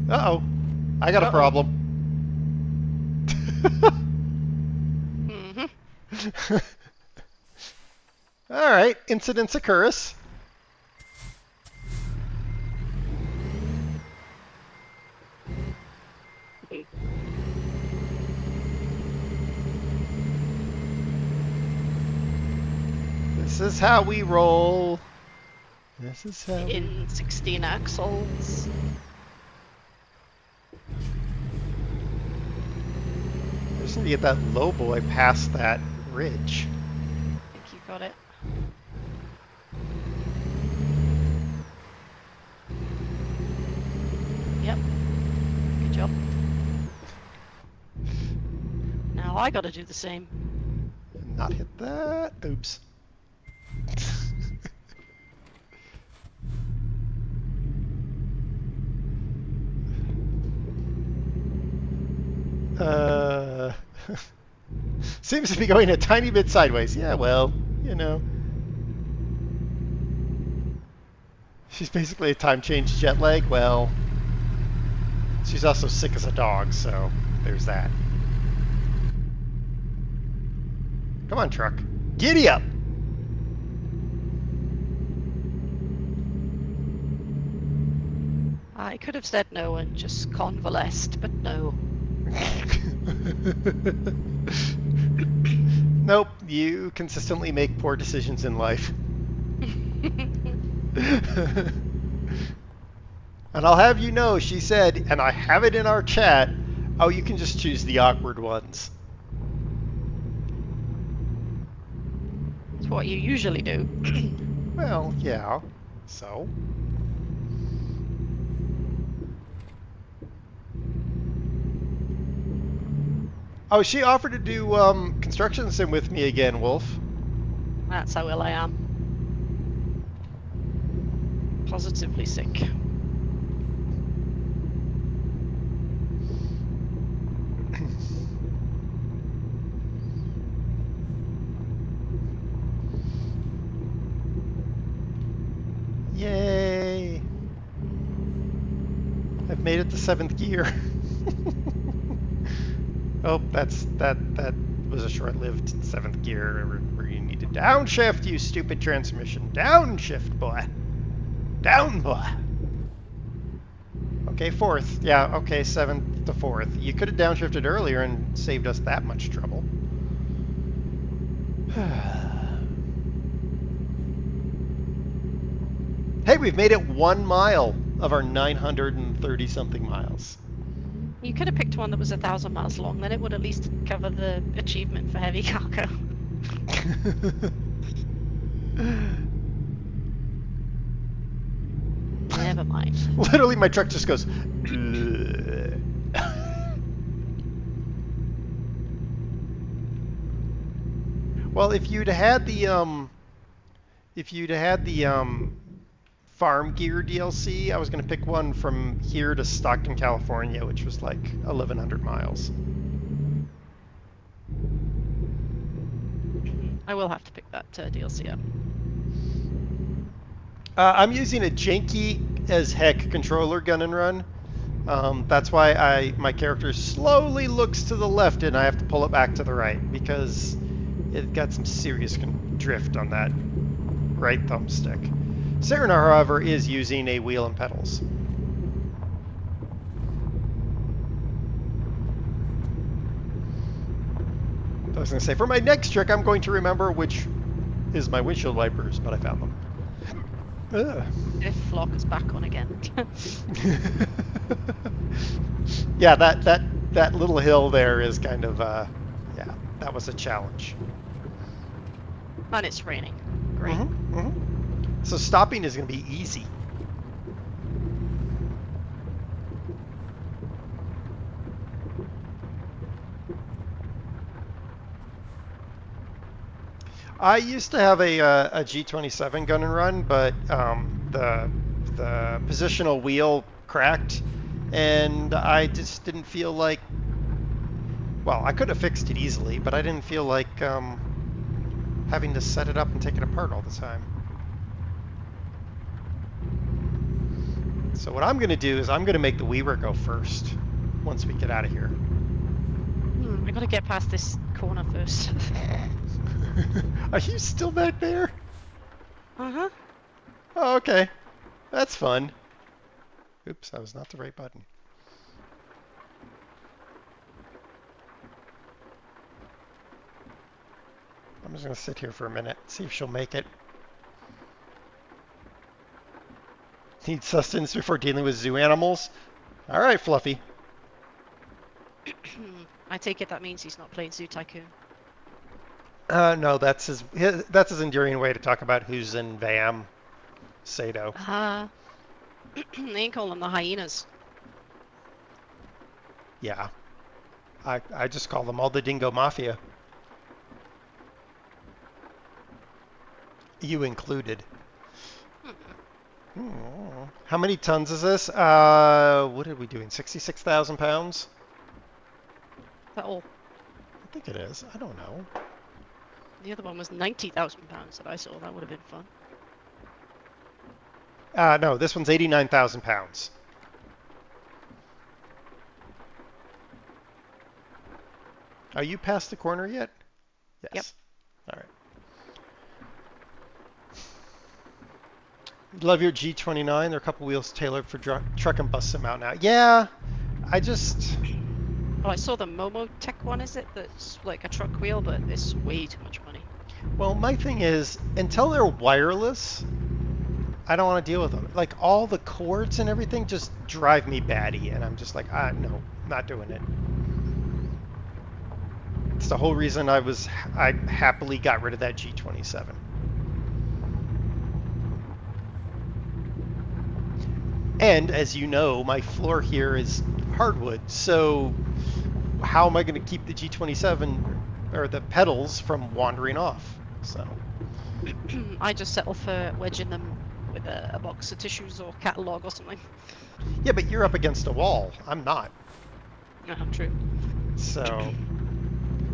Uh-oh. I got a problem. All right, incidents occurs. This is how we roll. This is how we... In 16 axles. I just need to get that low boy past that ridge. I think you got it. Yep. Good job. Now I gotta do the same. Not hit that. Oops. Seems to be going a tiny bit sideways. Yeah, well, you know. She's basically a time change jet lag. Well, she's also sick as a dog, so there's that. Come on, truck. Giddy up! I could have said no and just convalesced, but no. Nope, you consistently make poor decisions in life. And I'll have you know, she said, and I have it in our chat, oh, you can just choose the awkward ones. It's what you usually do. Well, yeah, so. Oh, she offered to do construction sim with me again, Wolf. That's how ill I am. Positively sick. Yay! I've made it to 7th gear. Oh, that was a short-lived 7th gear where you need to downshift, you stupid transmission. Downshift, boy. Down, boy. Okay, 4th. Yeah, okay, 7th to 4th. You could have downshifted earlier and saved us that much trouble. Hey, we've made it 1 mile of our 930-something miles. You could have picked one that was 1,000 miles long, then it would at least cover the achievement for heavy cargo. Never mind. Literally, my truck just goes. Well, if you'd had the farm gear DLC, I was gonna pick one from here to Stockton, California, which was like 1,100 miles. I will have to pick that DLC up. I'm using a janky as heck controller gun and run. That's why my character slowly looks to the left and I have to pull it back to the right because it got some serious drift on that right thumbstick. Serenaar, however, is using a wheel and pedals. I was going to say, for my next trick, I'm going to remember which is my windshield wipers, but I found them. Ugh. If Flock is back on again. Yeah, that little hill there is kind of, yeah, that was a challenge. And it's raining. Great. Mm-hmm, mm-hmm. So stopping is going to be easy. I used to have a G27 gun and run, but the positional wheel cracked, and I just didn't feel like. Well, I could have fixed it easily, but I didn't feel like having to set it up and take it apart all the time. So what I'm going to do is I'm going to make the Wiwer go first once we get out of here. I gotta get past this corner first. Are you still back there? Uh-huh. Oh, okay. That's fun. Oops, that was not the right button. I'm just going to sit here for a minute, see if she'll make it. Need sustenance before dealing with zoo animals? All right, Fluffy. I take it that means he's not playing Zoo Tycoon. No, that's his endearing way to talk about who's in VAM. Sato. They ain't call them the hyenas. Yeah. I just call them all the Dingo Mafia. You included. How many tons is this? What are we doing? 66,000 pounds? Is that all? I think it is. I don't know. The other one was 90,000 pounds that I saw. That would have been fun. No, this one's 89,000 pounds. Are you past the corner yet? Yes. Yep. All right. Love your G29. They're a couple wheels tailored for truck and bus sim out now. Yeah, I just... Oh, I saw the Momo Tech one, is it? That's like a truck wheel, but it's way too much money. Well, my thing is, until they're wireless, I don't want to deal with them. Like, all the cords and everything just drive me batty, and I'm just like, no, not doing it. It's the whole reason I happily got rid of that G27. And as you know, my floor here is hardwood, so how am I going to keep the G27 or the pedals from wandering off? So I just settle for wedging them with a box of tissues or catalogue or something. yeah, but you're up against a wall. I'm not. True. So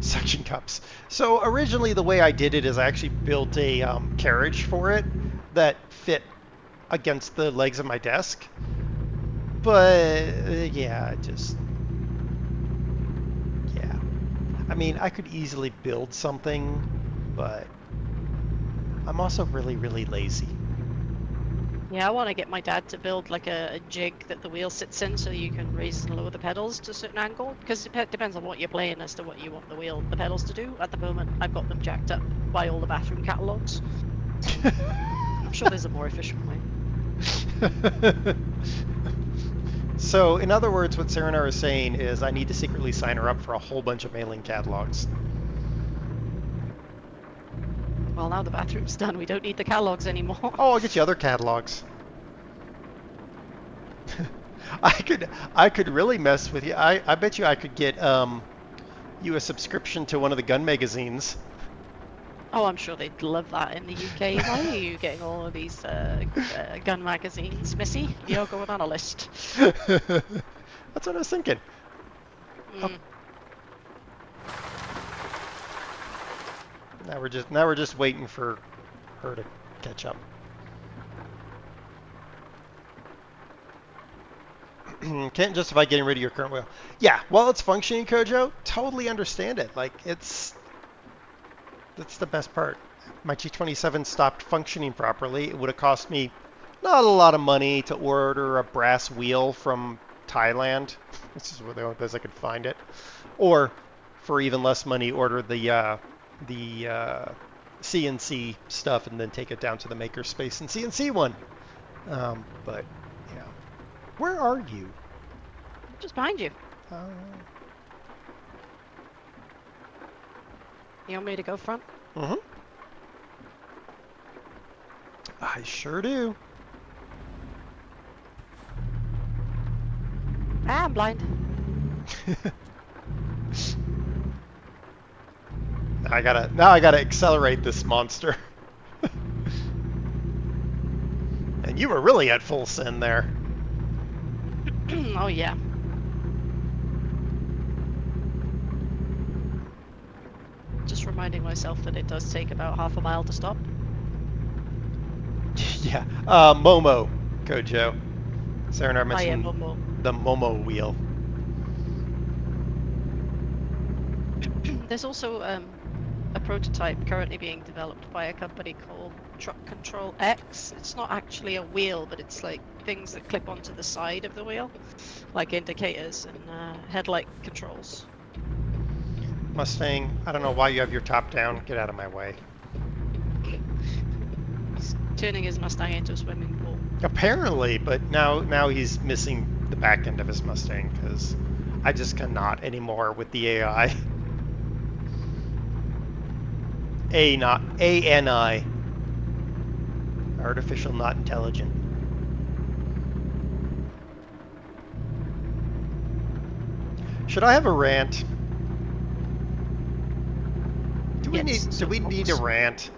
suction cups. So originally the way I did it is I actually built a carriage for it that fit against the legs of my desk. But yeah, I mean, I could easily build something, but I'm also really, really lazy. Yeah, I want to get my dad to build like a jig that the wheel sits in so you can raise and lower the pedals to a certain angle. Because it depends on what you're playing as to what you want the pedals to do. At the moment, I've got them jacked up by all the bathroom catalogues. I'm sure there's a more efficient way. So, in other words, what Serenaar is saying is I need to secretly sign her up for a whole bunch of mailing catalogs. Well, now the bathroom's done, we don't need the catalogs anymore. Oh, I'll get you other catalogs. I could really mess with you. I bet you I could get you a subscription to one of the gun magazines. Oh, I'm sure they'd love that in the UK. Why are you getting all of these gun magazines, Missy? You're going on a list. That's what I was thinking. Mm. Now we're just waiting for her to catch up. Can't justify getting rid of your current wheel. Yeah, while it's functioning, Kojo, totally understand it. Like, that's the best part. My G27 stopped functioning properly. It would have cost me not a lot of money to order a brass wheel from Thailand. This is the only place I could find it. Or, for even less money, order the CNC stuff and then take it down to the makerspace and CNC one. But, yeah. Where are you? Just behind you. You want me to go front? Mm-hmm. I sure do. Ah, I'm blind. Now I gotta accelerate this monster. And you were really at full sin there. Oh, yeah. Just reminding myself that it does take about half a mile to stop. Yeah. Momo, Kojo. Serenaar Oh, yeah, mentioned Momo. the Momo wheel. There's also a prototype currently being developed by a company called Truck Control X. It's not actually a wheel, but it's like things that clip onto the side of the wheel, like indicators and headlight controls. Mustang, I don't know why you have your top down. Get out of my way. He's turning his Mustang into a swimming pool. Apparently, but now he's missing the back end of his Mustang because I just cannot anymore with the AI. ANI. Artificial not intelligent. Should I have a rant? Do we need a rant?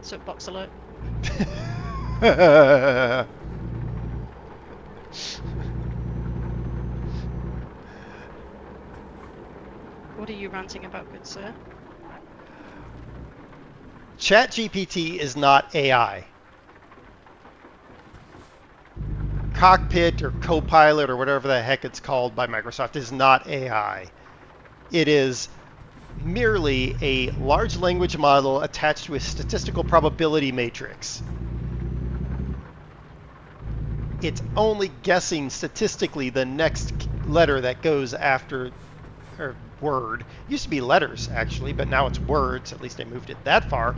Soapbox alert. What are you ranting about, good sir? ChatGPT is not AI. Cockpit or Copilot or whatever the heck it's called by Microsoft is not AI. It is merely a large language model attached to a statistical probability matrix. It's only guessing statistically the next letter that goes after, or word. It used to be letters, actually, but now it's words. At least they moved it that far.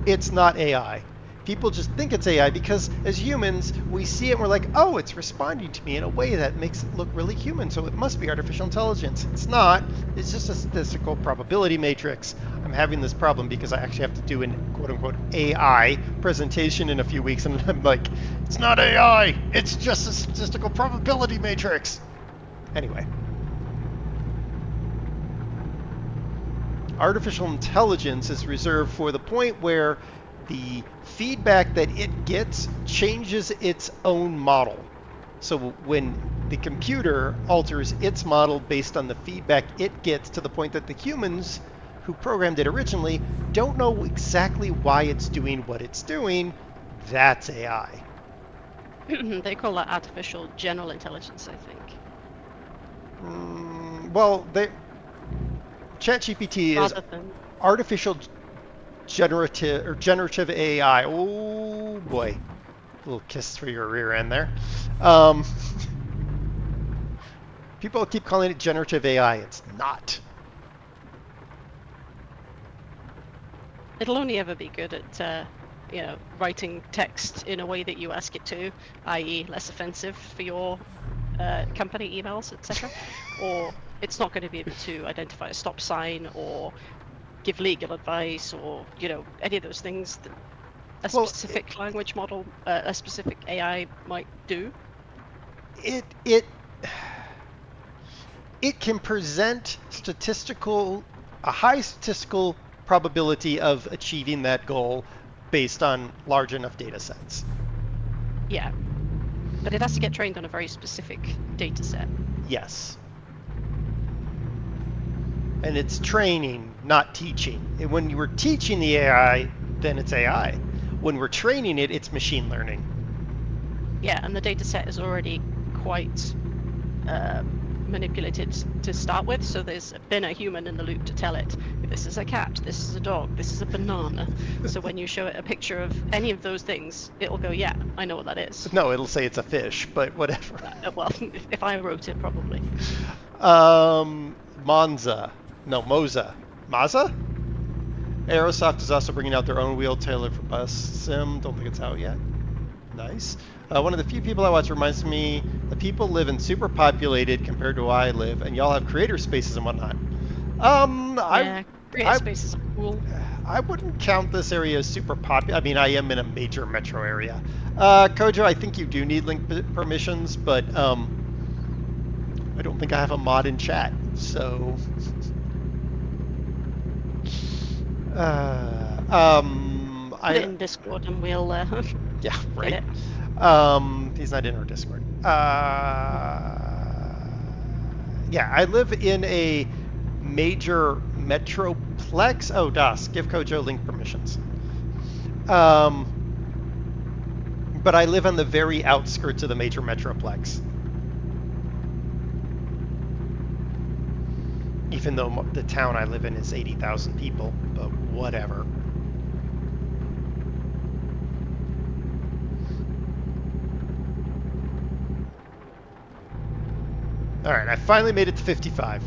It's not AI. People just think it's AI because as humans, we see it and we're like, oh, it's responding to me in a way that makes it look really human, so it must be artificial intelligence. It's not. It's just a statistical probability matrix. I'm having this problem because I actually have to do an quote-unquote AI presentation in a few weeks, and I'm like, it's not AI. It's just a statistical probability matrix. Anyway. Artificial intelligence is reserved for the point where the feedback that it gets changes its own model. So when the computer alters its model based on the feedback it gets to the point that the humans who programmed it originally don't know exactly why it's doing what it's doing, that's AI. They call that artificial general intelligence, I think. Well, ChatGPT is artificial generative AI. Oh boy, a little kiss for your rear end there. People keep calling it generative AI. It's not. It'll only ever be good at, writing text in a way that you ask it to, i.e., less offensive for your company emails, etc. Or it's not going to be able to identify a stop sign or give legal advice or any of those things that a specific language model, a specific AI might do. It can present a high statistical probability of achieving that goal based on large enough data sets. Yeah, but it has to get trained on a very specific data set. Yes. And it's training, not teaching. And when you were teaching the AI, then it's AI. When we're training it, it's machine learning. Yeah, and the data set is already quite manipulated to start with, so there's been a human in the loop to tell it, this is a cat, this is a dog, this is a banana. So when you show it a picture of any of those things, it'll go, yeah, I know what that is. No, it'll say it's a fish, but whatever. Well, if I wrote it, probably. Moza. Aerosoft is also bringing out their own wheel tailored for bus sim. Don't think it's out yet. Nice. One of the few people I watch reminds me that people live in super populated compared to where I live, and y'all have creator spaces and whatnot. Creator spaces are cool. I wouldn't count this area as super popular. I mean, I am in a major metro area. Kojo, I think you do need link permissions, but I don't think I have a mod in chat, so. Put it in Discord and we'll yeah, right. Get it. He's not in our Discord. Yeah, I live in a major metroplex. Oh, Das, give Kojo link permissions. But I live on the very outskirts of the major metroplex. Even though the town I live in is 80,000 people, but whatever. All right, I finally made it to 55.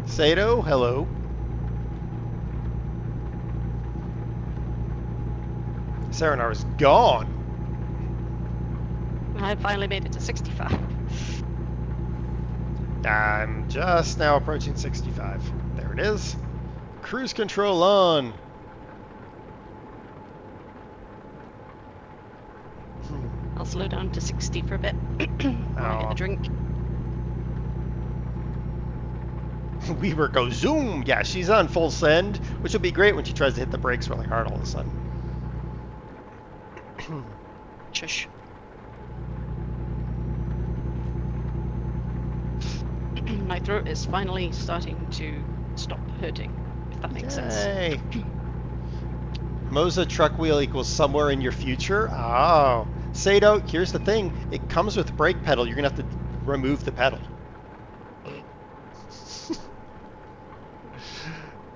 Sato, hello. Serenaar is gone. I finally made it to 65. I'm just now approaching 65. There it is. Cruise control on. I'll slow down to 60 for a bit. I'll get Oh. a drink. Wiwer goes zoom. Yeah, she's on full send, which will be great when she tries to hit the brakes really hard all of a sudden. Shush. My throat is finally starting to stop hurting, if that makes sense. Yay. Moza truck wheel equals somewhere in your future. Oh. Sato, here's the thing. It comes with brake pedal. You're going to have to remove the pedal.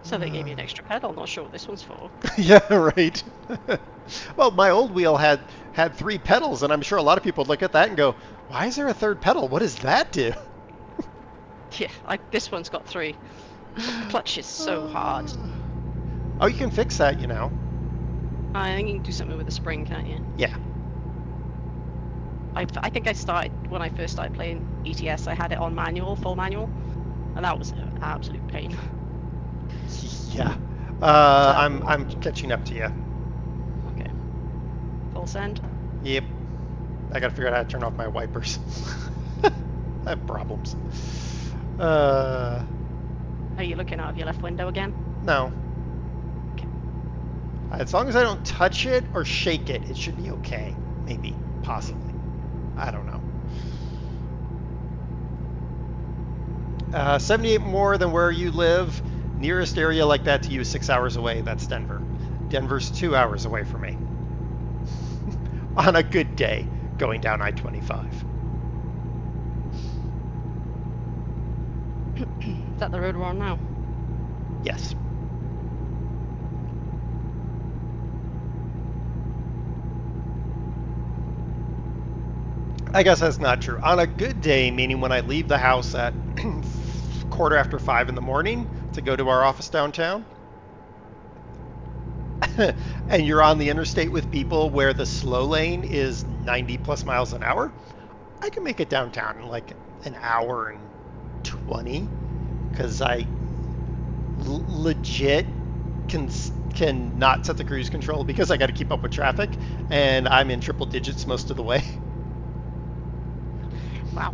So they gave me an extra pedal, not sure what this one's for. Yeah, right. Well, my old wheel had 3 pedals, and I'm sure a lot of people would look at that and go, why is there a 3rd pedal? What does that do? Yeah, this one's got 3. The clutch is so hard. Oh, you can fix that, you know. I think you can do something with the spring, can't you? Yeah. I think I started, when I first started playing ETS, I had it on manual, full manual, and that was an absolute pain. Yeah. I'm catching up to you. Okay. Full send? Yep. I gotta figure out how to turn off my wipers. I have problems. Are you looking out of your left window again? No. Okay. As long as I don't touch it or shake it, it should be okay. Maybe. Possibly. I don't know. 78 more than where you live. Nearest area like that to you is 6 hours away. That's Denver. Denver's 2 hours away from me. On a good day, going down I-25. Is that the road we're on now? Yes. I guess that's not true. On a good day, meaning when I leave the house at 5:15 in the morning to go to our office downtown, and you're on the interstate with people where the slow lane is 90 plus miles an hour, I can make it downtown in like an hour and 20, because I legit can not set the cruise control because I got to keep up with traffic, and I'm in triple digits most of the way. Wow.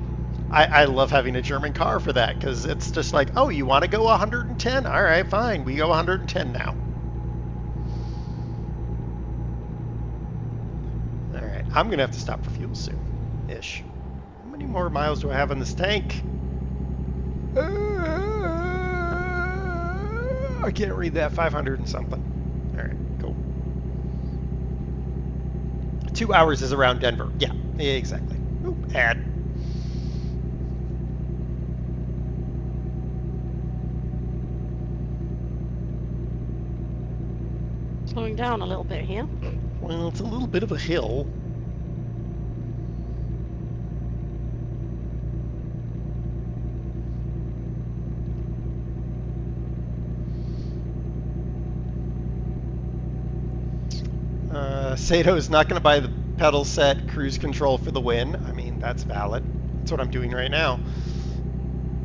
I love having a German car for that, because it's just like, oh, you want to go 110? All right, fine. We go 110 now. All right, I'm going to have to stop for fuel soon-ish. How many more miles do I have in this tank? I can't read that. 500 and something. All right, cool. 2 hours is around Denver. Yeah, exactly. Oop, add. Slowing down a little bit here. Well, it's a little bit of a hill. Sato's not going to buy the pedal set cruise control for the win. I mean, that's valid. That's what I'm doing right now.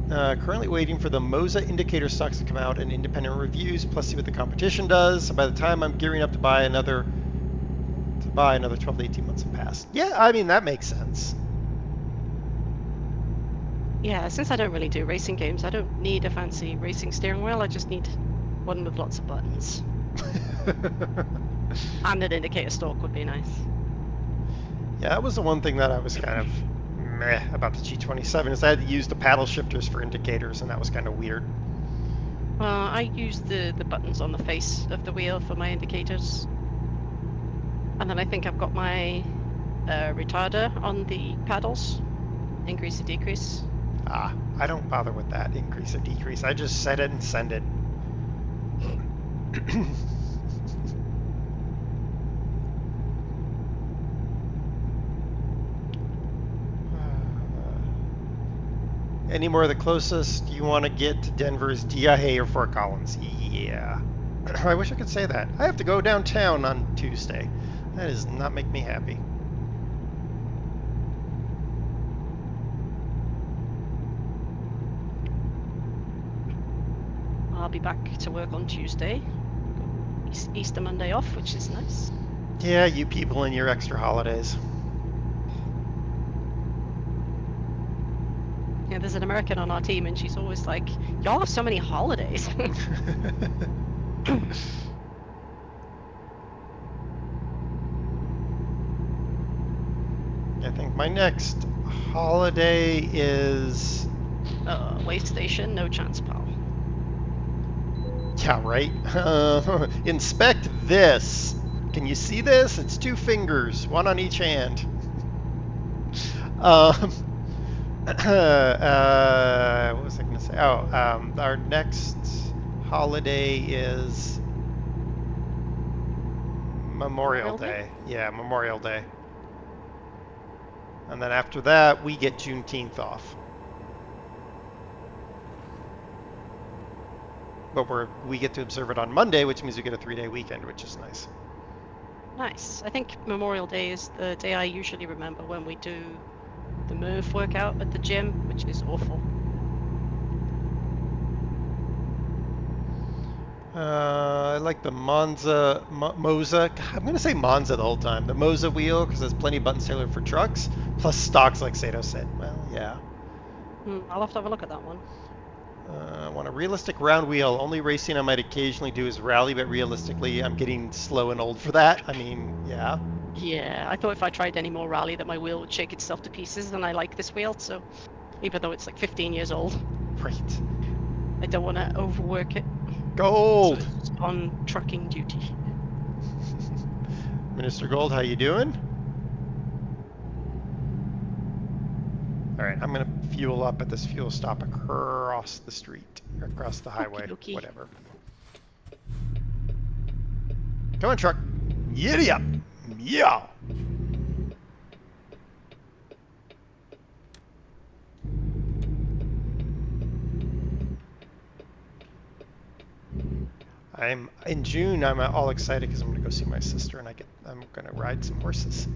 Currently waiting for the Moza indicator stocks to come out and independent reviews, plus see what the competition does. So by the time I'm gearing up to buy another 12 to 18 months have passed. Yeah, I mean, that makes sense. Yeah, since I don't really do racing games, I don't need a fancy racing steering wheel. I just need one with lots of buttons. And an indicator stalk would be nice. Yeah, that was the one thing that I was kind of meh about the G27 is I had to use the paddle shifters for indicators, and that was kind of weird. I use the buttons on the face of the wheel for my indicators. And then I think I've got my retarder on the paddles. Increase or decrease. I don't bother with that, increase or decrease. I just set it and send it. Any more of the closest you want to get to Denver's DIA or Fort Collins? Yeah. I wish I could say that. I have to go downtown on Tuesday. That does not make me happy. I'll be back to work on Tuesday. Easter Monday off, which is nice. Yeah, you people and your extra holidays. Yeah, there's an American on our team, and she's always like, "Y'all have so many holidays." I think my next holiday is... Way station, no chance, pal. Yeah, right? Inspect this. Can you see this? It's 2 fingers, 1 on each hand. What was I going to say? Oh, our next holiday is Memorial Day. Yeah, Memorial Day. And then after that, we get Juneteenth off. But we get to observe it on Monday, which means we get a 3-day weekend, which is nice. Nice. I think Memorial Day is the day I usually remember when we do the Murph workout at the gym, which is awful. I like the Moza. I'm going to say Monza the whole time. The Moza wheel, because there's plenty of buttons tailored for trucks, plus stocks like Sato said. Well, yeah. I'll have to have a look at that one. I want a realistic round wheel. Only racing I might occasionally do is rally, but realistically, I'm getting slow and old for that. I mean, yeah. Yeah, I thought if I tried any more rally that my wheel would shake itself to pieces, and I like this wheel, so even though it's like 15 years old. Right. I don't want to overwork it. Gold! So it's on trucking duty. Minister Gold, how you doing? Alright, I'm going to fuel up at this fuel stop across the street, or across the highway, Okey-dokey. whatever. Come on, truck. Yiddy up! Yeah! In June. I'm all excited because I'm going to go see my sister, and I'm going to ride some horses.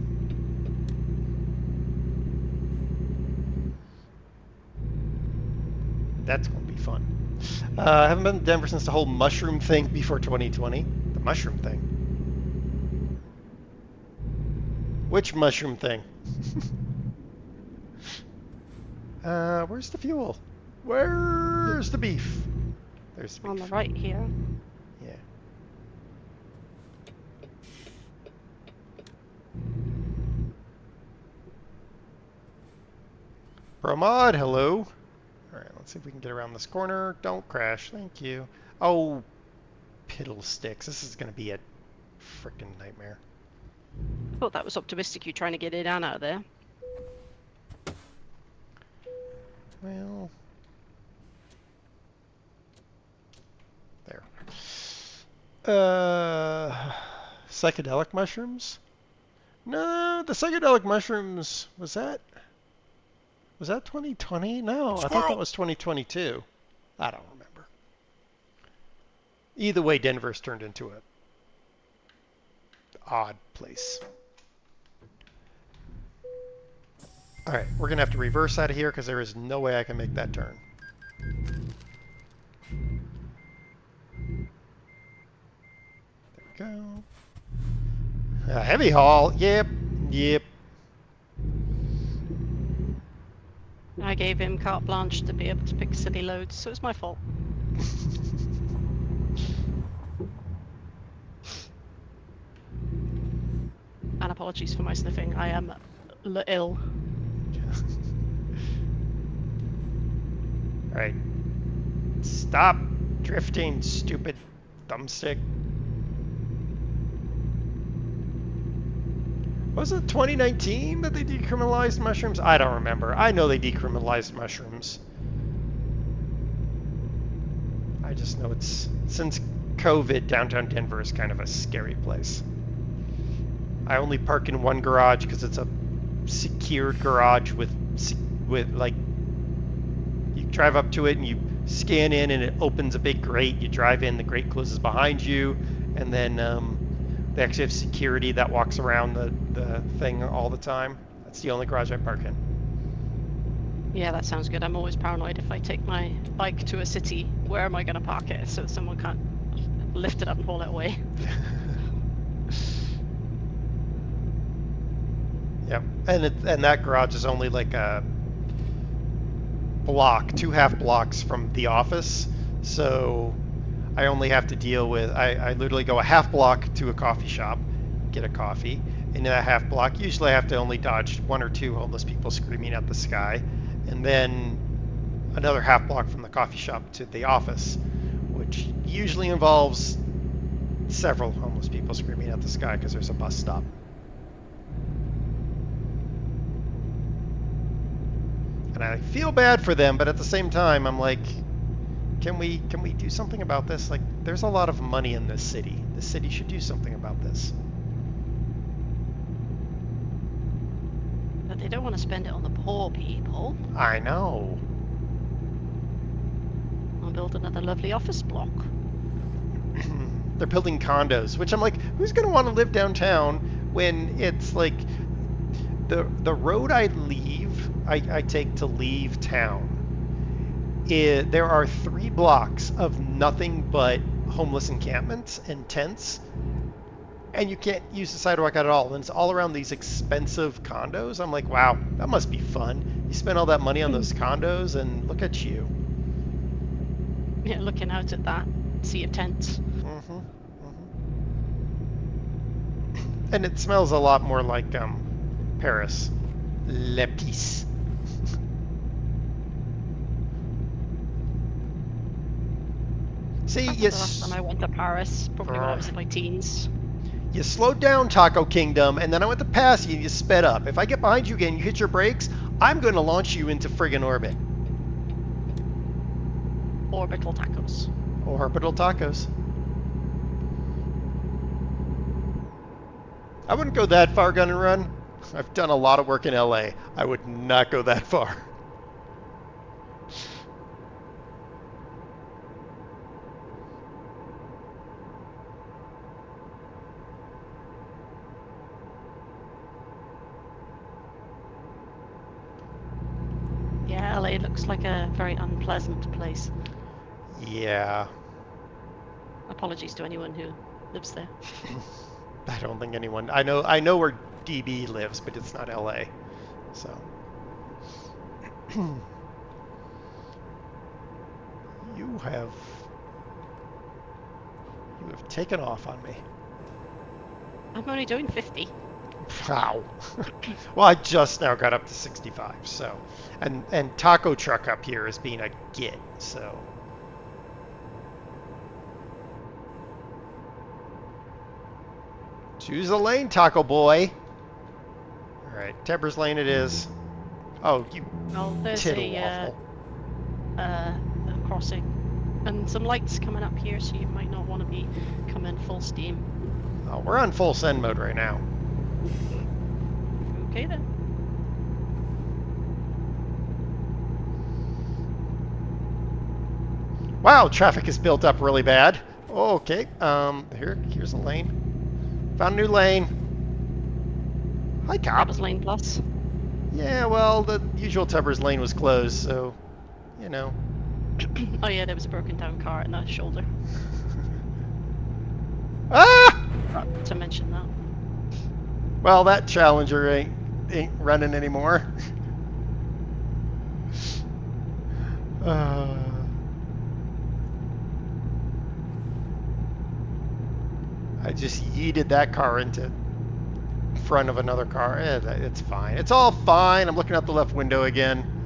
That's going to be fun. I haven't been to Denver since the whole mushroom thing before 2020. The mushroom thing. Which mushroom thing? Where's the fuel? Where's the beef? There's the beef. On the right here. Yeah. Pramod, hello. Alright, let's see if we can get around this corner. Don't crash, thank you. Oh, piddle sticks. This is going to be a frickin' nightmare. I thought that was optimistic, you trying to get it down out of there. Well, there. Psychedelic mushrooms? No, the psychedelic mushrooms, was that 2020? No, I thought that was 2022. I don't remember. Either way, Denver's turned into a odd place. All right, we're gonna have to reverse out of here because there is no way I can make that turn. There we go. A heavy haul. Yep. I gave him carte blanche to be able to pick silly loads, so it's my fault. And apologies for my sniffing. I am ill. Alright. Stop drifting, stupid thumbstick. Was it 2019 that they decriminalized mushrooms? I don't remember. I know they decriminalized mushrooms. I just know it's since COVID, downtown Denver is kind of a scary place. I only park in one garage because it's a secured garage with like you drive up to it and you scan in and it opens a big grate. You drive in, the grate closes behind you, and then they actually have security that walks around the thing all the time. That's the only garage I park in. Yeah, that sounds good. I'm always paranoid if I take my bike to a city. Where am I going to park it so someone can't lift it up and haul it away? Yep, and that garage is only like a block, 2 half blocks from the office, so I only have to deal with, I literally go a half block to a coffee shop, get a coffee, and in that half block, usually I have to only dodge 1 or 2 homeless people screaming at the sky, and then another half block from the coffee shop to the office, which usually involves several homeless people screaming at the sky because there's a bus stop. And I feel bad for them, but at the same time, I'm like, can we do something about this? Like, there's a lot of money in this city. The city should do something about this. But they don't want to spend it on the poor people. I know. I'll build another lovely office block. They're building condos, which I'm like, who's going to want to live downtown when it's like the road I take to leave town. There are 3 blocks of nothing but homeless encampments and tents, and you can't use the sidewalk at all. And it's all around these expensive condos. I'm like, wow, that must be fun. You spend all that money on those condos, and look at you. Yeah, looking out at that sea of tents. And it smells a lot more like Paris. Le Pisse. See, The last time I went to Paris, probably when I was in my teens. You slowed down, Taco Kingdom, and then I went to pass you and you sped up. If I get behind you again, you hit your brakes, I'm going to launch you into friggin' orbit. Orbital tacos. Orbital tacos. I wouldn't go that far, gun and run. I've done a lot of work in LA. I would not go that far. Yeah, LA looks like a very unpleasant place. Yeah. Apologies to anyone who lives there. I don't think anyone. I know where DB lives, but it's not LA. So. You have taken off on me. I'm only doing 50. Wow. Well, I just now got up to 65, so. And taco truck up here is being a git, so. Choose a lane, Taco Boy. All right, Tebbers Lane it is. Oh, you Well, there's tittle a waffle. crossing. And some lights coming up here, so you might not want to be coming full steam. Oh, we're on full send mode right now. Okay then. Wow, traffic is built up really bad. Okay, here's a lane. Found a new lane. Hi, That cop. was Lane Plus. Yeah, well, the usual Tubbers lane was closed, so, you know. Oh yeah, there was a broken down car in the shoulder. Ah! Forgot to mention that. Well, that Challenger ain't running anymore. I just yeeted that car into front of another car. It's fine. It's all fine. I'm looking out the left window again.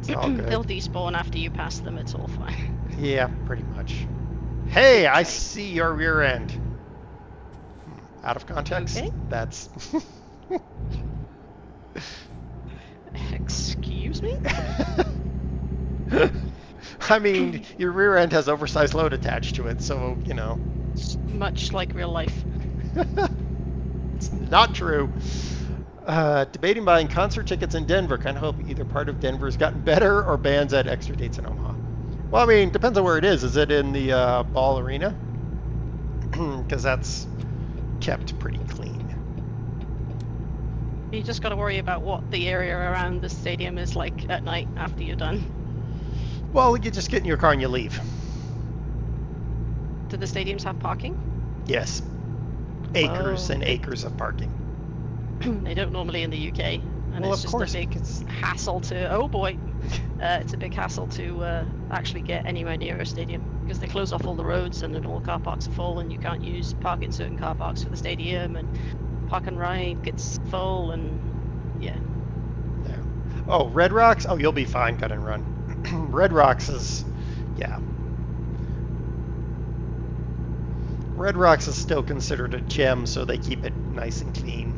It's all good. They'll despawn after you pass them, it's all fine. Yeah, pretty much. Hey, I see your rear end. Out of context? Okay. That's... Excuse me? I mean, your rear end has oversized load attached to it, so, you know. Much like real life. It's not true. Debating buying concert tickets in Denver. Kind of hope either part of Denver's gotten better or bands at extra dates in Omaha. Well, I mean, depends on where it is. Is it in the Ball Arena? Because that's kept pretty clean. You just got to worry about what the area around the stadium is like at night after you're done. Well, you just get in your car and you leave. Do the stadiums have parking? Yes. Acres Oh. and acres of parking. They don't normally in the UK, and Well, it's of just course, a big because- hassle to. Oh boy, it's a big hassle to actually get anywhere near a stadium because they close off all the roads and then all car parks are full, and you can't park in certain car parks for the stadium, and park and ride gets full, and yeah. Yeah. Oh, Red Rocks? Oh, you'll be fine, cut and run. Red Rocks is, yeah. Red Rocks is still considered a gem, so they keep it nice and clean.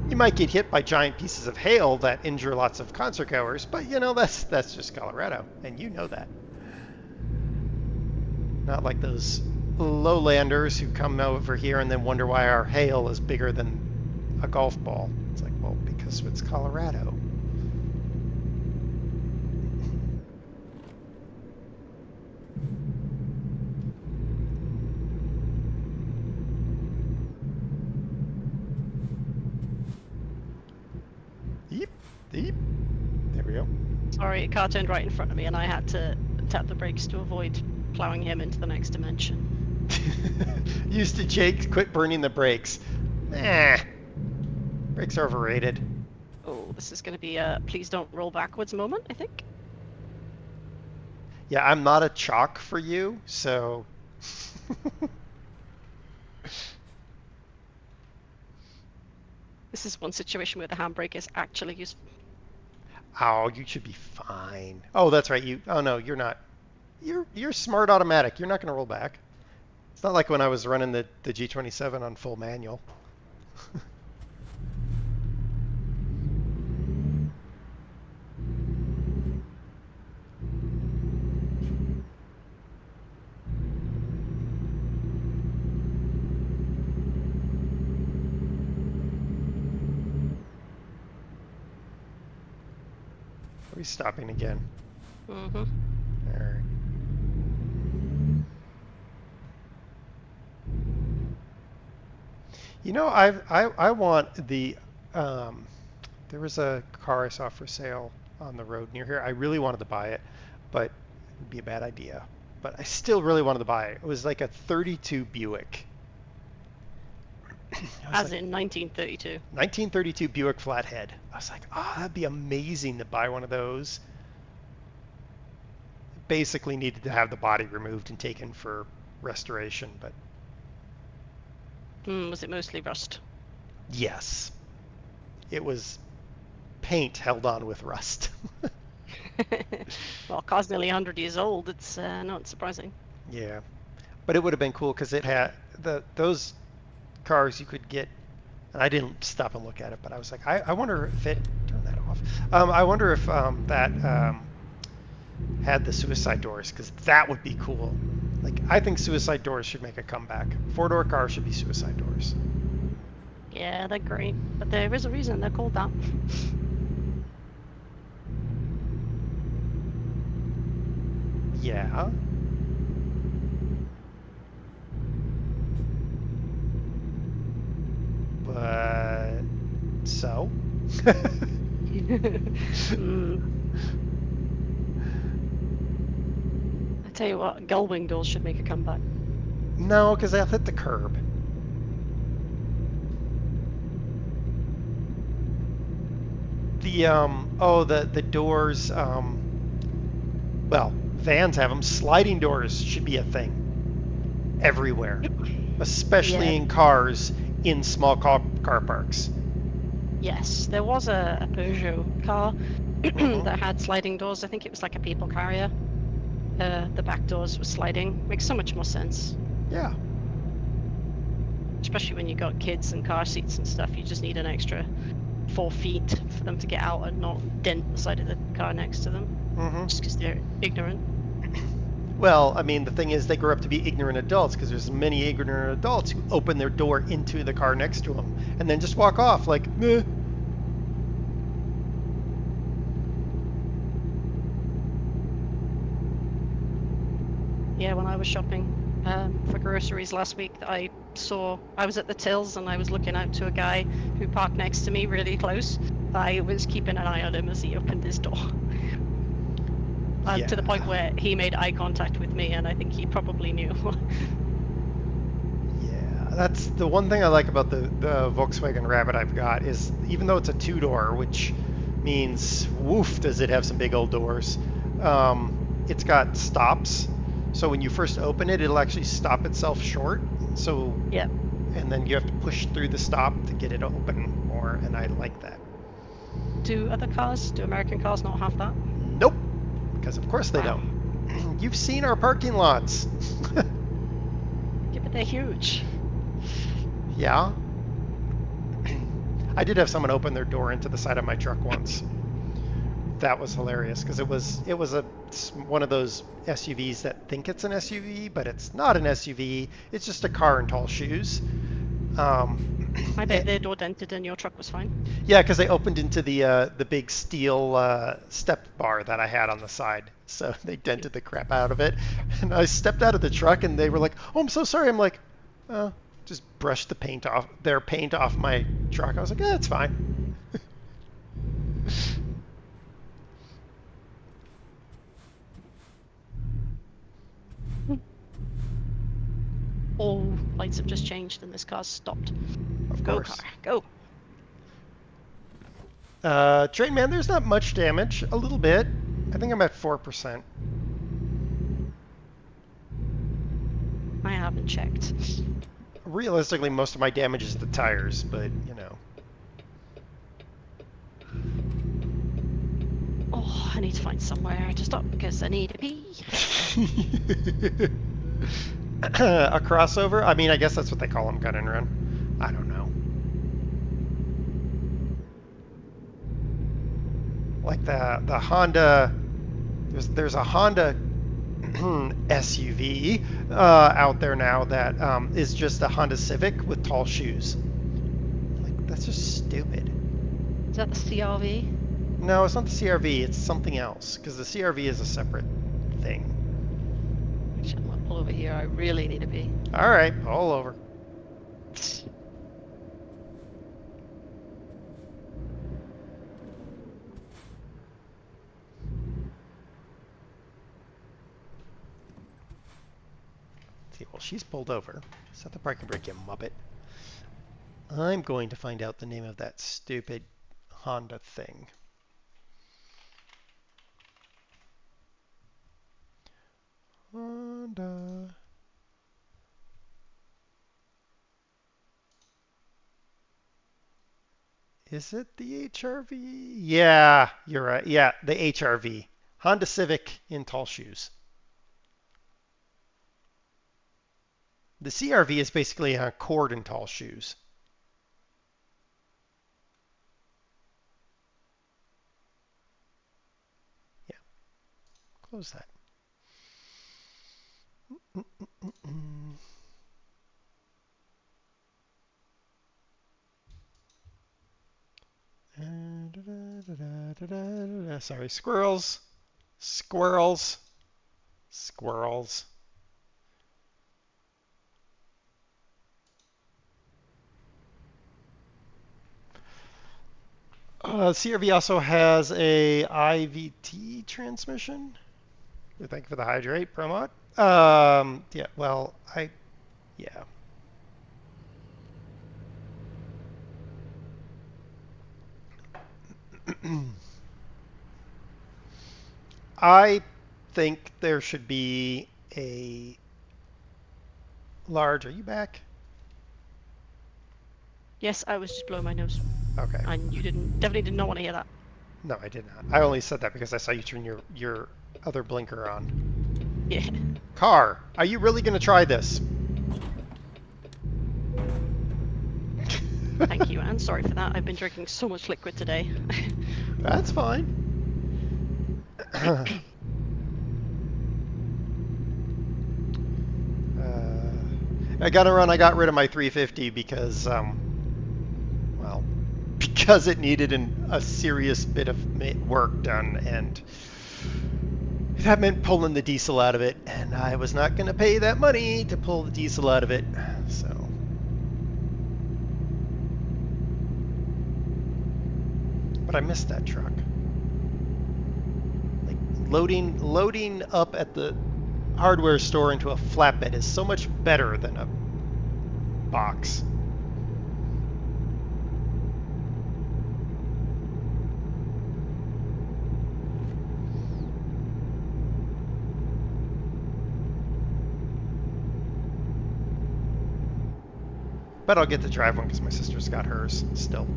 You might get hit by giant pieces of hail that injure lots of concert goers, but you know, that's just Colorado, and you know that. Not like those lowlanders who come over here and then wonder why our hail is bigger than a golf ball. It's like, well, because it's Colorado. Deep, deep. There we go. Sorry, a car turned right in front of me, and I had to tap the brakes to avoid plowing him into the next dimension. Used to Jake, quit burning the brakes. Nah. Brakes are overrated. Oh, this is going to be a please don't roll backwards moment, I think. Yeah, I'm not a chalk for you, so. This is one situation where the handbrake is actually useful. Oh, you should be fine. Oh, that's right. Oh no, you're not. You're smart automatic. You're not going to roll back. It's not like when I was running the G27 on full manual. Are we stopping again? Mm-hmm. All right. You know, I want the there was a car I saw for sale on the road near here. I really wanted to buy it, but it would be a bad idea. But I still really wanted to buy it. It was like a 32 Buick. As in 1932. 1932 Buick Flathead. I was like, oh, that'd be amazing to buy one of those. Basically needed to have the body removed and taken for restoration, but Was it mostly rust? yes. It was paint held on with rust. Well, car's nearly 100 years old. It's not surprising. Yeah. But it would have been cool because it had those cars you could get, and I didn't stop and look at it, but I was like, I wonder if it, turn that off. I wonder if that had the suicide doors, because that would be cool. Like, I think suicide doors should make a comeback. 4-door cars should be suicide doors. Yeah, they're great, but there is a reason they're called that. Yeah. But so? Mm. I tell you what, gull-wing doors should make a comeback. No, because they'll hit the curb. The doors, well, vans have them. Sliding doors should be a thing everywhere, especially Yeah. in cars in small car parks. Yes, there was a Peugeot car Mhm. that had sliding doors. I think it was like a people carrier. The back doors were sliding. Makes so much more sense. Yeah. Especially when you got kids and car seats and stuff. You just need an extra 4 feet for them to get out and not dent the side of the car next to them, Mm-hmm. just because they're ignorant. Well, I mean, the thing is, they grow up to be ignorant adults because there's many ignorant adults who open their door into the car next to them and then just walk off like, meh. Yeah, when I was shopping for groceries last week, I was at the tills and I was looking out to a guy who parked next to me really close. I was keeping an eye on him as he opened his door. To the point where he made eye contact with me, and I think he probably knew. Yeah, that's the one thing I like about the Volkswagen Rabbit I've got is even though it's a 2-door, which means woof, does it have some big old doors. It's got stops, so when you first open it, it'll actually stop itself short. So Yeah. and then you have to push through the stop to get it open more, and I like that. Do American cars not have that? Nope, because of course they don't. You've seen our parking lots. Yeah, but they're huge. Yeah. I did have someone open their door into the side of my truck once. That was hilarious because it was one of those SUVs that think it's an SUV, but it's not an SUV. It's just a car in tall shoes. I bet their door dented and your truck was fine. Yeah, because they opened into the big steel step bar that I had on the side, so they dented the crap out of it. And I stepped out of the truck, and they were like, "Oh, I'm so sorry." I'm like, just brushed their paint off my truck. I was like, it's fine. All lights have just changed and this car's stopped. Of Go, course. car, go. Train man, there's not much damage. A little bit. I think I'm at 4%. I haven't checked. Realistically, most of my damage is the tires, but you know. Oh, I need to find somewhere to stop because I need a pee. A crossover? I mean, I guess that's what they call them, gun and run. I don't know. Like the Honda, there's a Honda SUV out there now that is just a Honda Civic with tall shoes. Like, that's just stupid. Is that the CRV? No, it's not the CRV, it's something else, because the CRV is a separate thing. Actually, I'm gonna pull over here. I really need a pee. Alright, all over. See, well, she's pulled over. Set the parking brake, you muppet. I'm going to find out the name of that stupid Honda thing. Honda. Is it the HRV? Yeah, you're right. Yeah, the HRV. Honda Civic in tall shoes. The CRV is basically a Accord in tall shoes. Yeah. Close that. Sorry, squirrels. Squirrels. Squirrels. CRV also has a IVT transmission. Thank you for the hydrate, Promod. Yeah, well, yeah. I think there should be a large, are you back? Yes, I was just blowing my nose. Okay. And you definitely did not want to hear that. No, I did not. I only said that because I saw you turn your other blinker on. Yeah. Car, are you really going to try this? Thank you, and sorry for that. I've been drinking so much liquid today. That's fine. I got to run. I got rid of my 350 because, well, because it needed a serious bit of work done, and that meant pulling the diesel out of it, and I was not going to pay that money to pull the diesel out of it, so. But I missed that truck. Like loading up at the hardware store into a flatbed is so much better than a box. But I'll get to drive one because my sister's got hers still.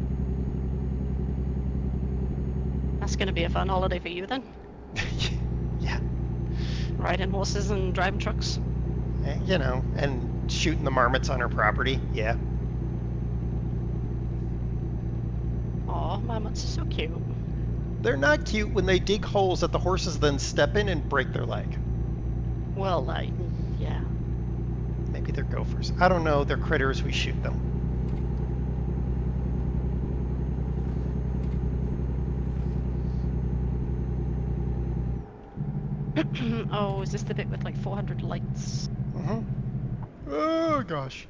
That's going to be a fun holiday for you then. Yeah. Riding horses and driving trucks. You know, and shooting the marmots on her property. Yeah. Aw, marmots are so cute. They're not cute when they dig holes that the horses then step in and break their leg. Well, yeah. Maybe they're gophers. I don't know. They're critters. We shoot them. Oh, is this the bit with like 400 lights? Mm-hmm. Oh, gosh.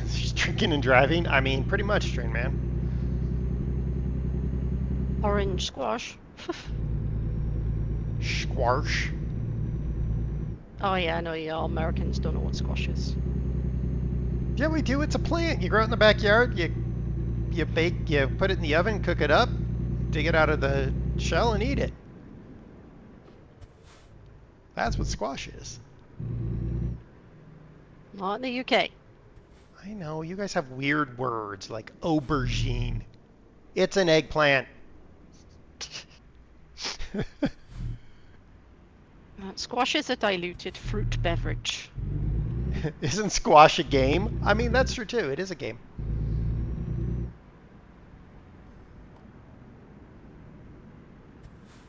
She's drinking and driving? I mean, pretty much, Train Man. Orange squash. Squash. Oh yeah, I know y'all Americans don't know what squash is. Yeah, we do. It's a plant. You grow it in the backyard. You bake. You put it in the oven, cook it up, dig it out of the shell, and eat it. That's what squash is. Not in the UK. I know. You guys have weird words like aubergine. It's an eggplant. Squash is a diluted fruit beverage. Isn't squash a game? I mean, that's true too. It is a game.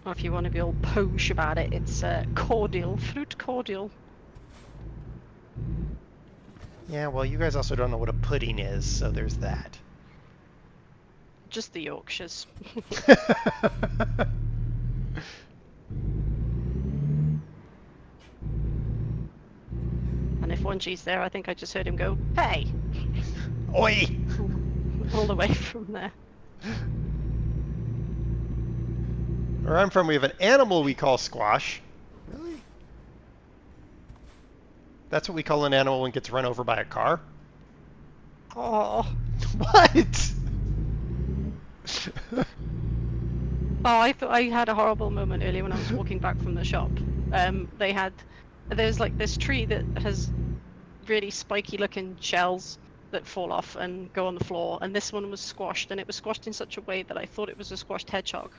Or if you want to be all posh about it, it's cordial, fruit cordial. Yeah, well, you guys also don't know what a pudding is, so there's that. Just the Yorkshires. And if 1G's there, I think I just heard him go, "Hey!" Oi! all the way from there. Where I'm from, we have an animal we call squash. Really? That's what we call an animal when it gets run over by a car? Oh. What? Oh, I thought I had a horrible moment earlier when I was walking back from the shop. There's like this tree that has really spiky looking shells that fall off and go on the floor, and this one was squashed, and it was squashed in such a way that I thought it was a squashed hedgehog.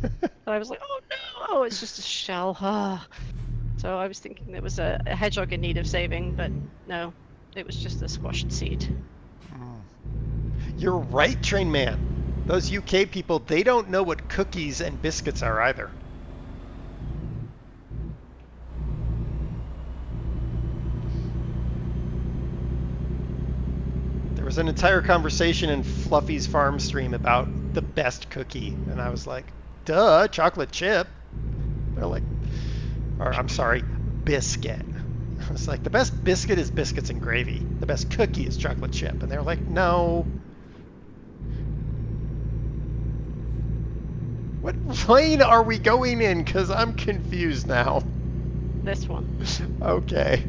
And I was like, oh no, it's just a shell. So I was thinking there was a hedgehog in need of saving, but no, it was just a squashed seed. You're right, Train Man. Those UK people, they don't know what cookies and biscuits are either. There was an entire conversation in Fluffy's farm stream about the best cookie, and I was like, duh, chocolate chip. They're like, or I'm sorry, biscuit. I was like, the best biscuit is biscuits and gravy. The best cookie is chocolate chip. And they were like, no. What lane are we going in? Because I'm confused now. This one. Okay.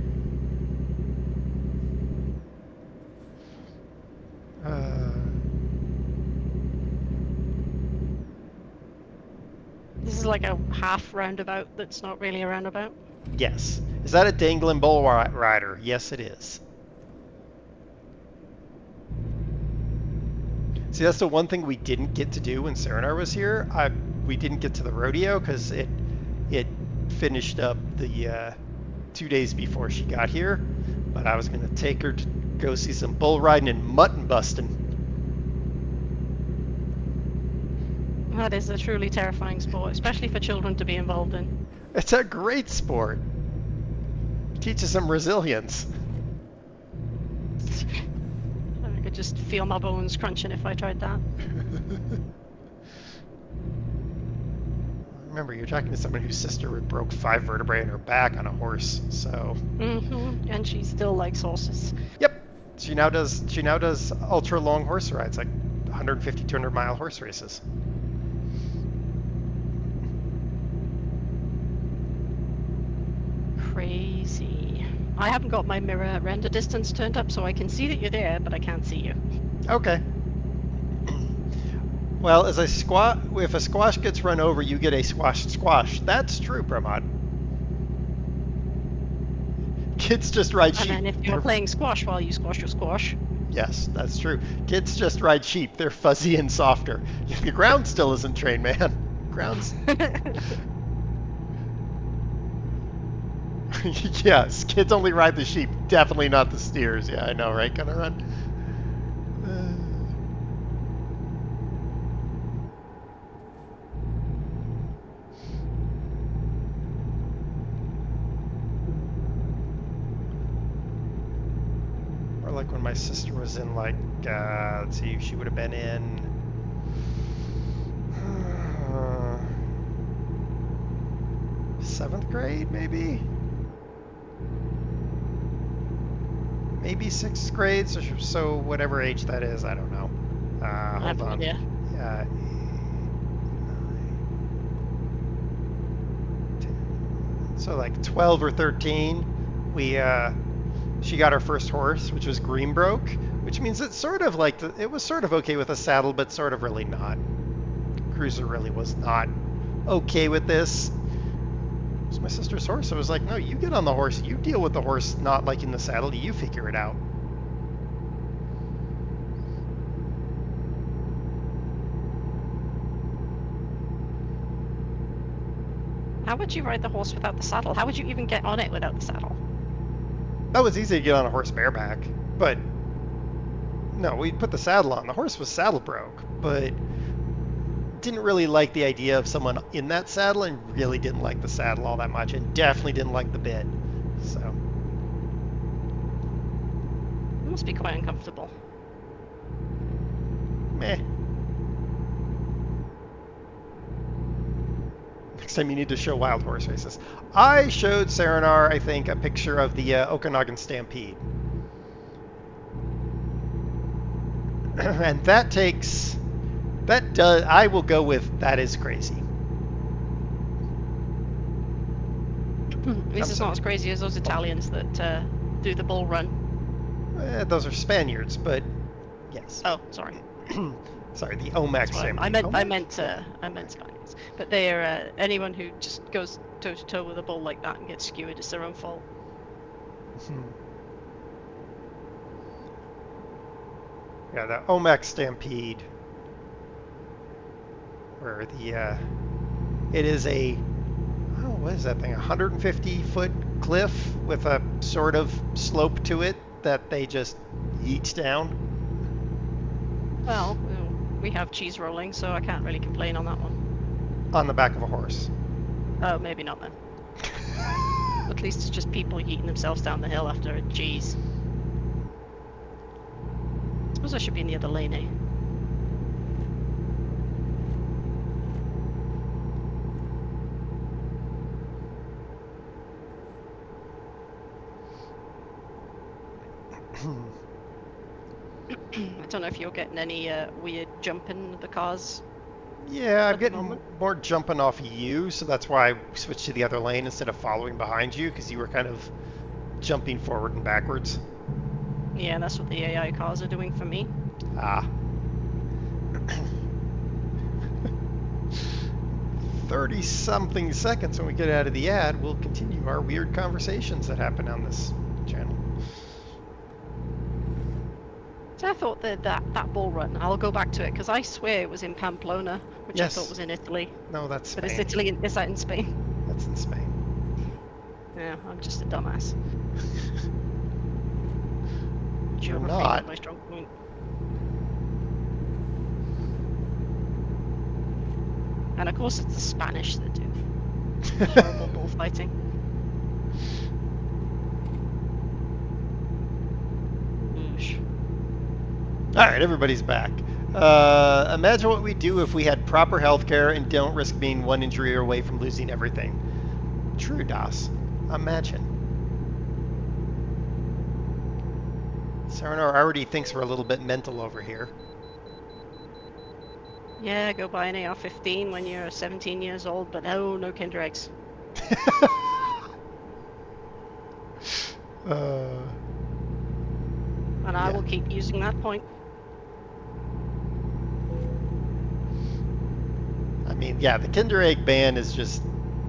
This is like a half roundabout that's not really a roundabout. Yes. Is that a dangling bull rider? Yes, it is. See, that's the one thing we didn't get to do when Serenaar was here. We didn't get to the rodeo because it finished up the 2 days before she got here, but I was going to take her to go see some bull riding and mutton busting. That is a truly terrifying sport, especially for children to be involved in. It's a great sport. Teaches them resilience. I could just feel my bones crunching if I tried that. Remember, you're talking to someone whose sister broke 5 vertebrae in her back on a horse, so... And she still likes horses. Yep. She now does ultra long horse rides, like 150, 200 mile horse races. Crazy. I haven't got my mirror render distance turned up so I can see that you're there, but I can't see you. Okay. Well, if a squash gets run over, you get a squash. That's true, Pramod. Kids just ride sheep. And then if you're playing squash while you squash your squash. Yes, that's true. Kids just ride sheep. They're fuzzy and softer. The ground still isn't trained, man. Ground's... Yes, kids only ride the sheep. Definitely not the steers. Yeah, I know, right? Gonna run. Or like when my sister was in, like, let's see, she would have been in 7th grade, maybe? Maybe 6th grade, so whatever age that is, I don't know. I have no idea. Yeah. 10, so like 12 or 13, she got her first horse, which was Greenbroke, which means it's sort of like, it was sort of okay with a saddle, but sort of really not. Cruiser really was not okay with this. It was my sister's horse. I was like, no, you get on the horse. You deal with the horse not liking the saddle. You figure it out. How would you ride the horse without the saddle? How would you even get on it without the saddle? That was easy to get on a horse bareback, but no, we'd put the saddle on. The horse was saddle broke, but didn't really like the idea of someone in that saddle and really didn't like the saddle all that much and definitely didn't like the bit. So. It must be quite uncomfortable. Meh. Next time you need to show wild horse races. I showed Serenaar, I think, a picture of the Okanagan Stampede. And that takes... I will go with that is crazy. At least it's not as crazy as those Italians that do the bull run. Those are Spaniards, but yes. Oh, sorry. Sorry, the Omax Stampede. I meant Spaniards. But they are anyone who just goes toe to toe with a bull like that and gets skewered, it's their own fault. Yeah, the Omax Stampede. Where it is what is that thing? 150-foot cliff with a sort of slope to it that they just yeet down. Well, we have cheese rolling, so I can't really complain on that one. On the back of a horse. Oh, maybe not then. At least it's just people yeeting themselves down the hill after a cheese. I suppose I should be in the other lane, eh? I don't know if you're getting any weird jumping of the cars. Yeah, I'm getting more jumping off of you, so that's why I switched to the other lane instead of following behind you, because you were kind of jumping forward and backwards. Yeah, that's what the AI cars are doing for me. Ah. 30-something seconds when we get out of the ad, we'll continue our weird conversations that happen on this channel. So I thought that bull run, I'll go back to it, because I swear it was in Pamplona, which Yes. I thought was in Italy. No, that's Spain. But it's Italy, is that in Spain? That's in Spain. Yeah, I'm just a dumbass. You're Geography not. my strong point. And of course it's the Spanish that do horrible bullfighting. Oosh. All right, everybody's back. Imagine what we'd do if we had proper healthcare and don't risk being one injury away from losing everything. True, Das. Imagine. Serenaar already thinks we're a little bit mental over here. Yeah, go buy an AR-15 when you're 17 years old, but no Kinder Eggs. And I Yeah. will keep using that point. I mean, yeah, the Kinder Egg ban is just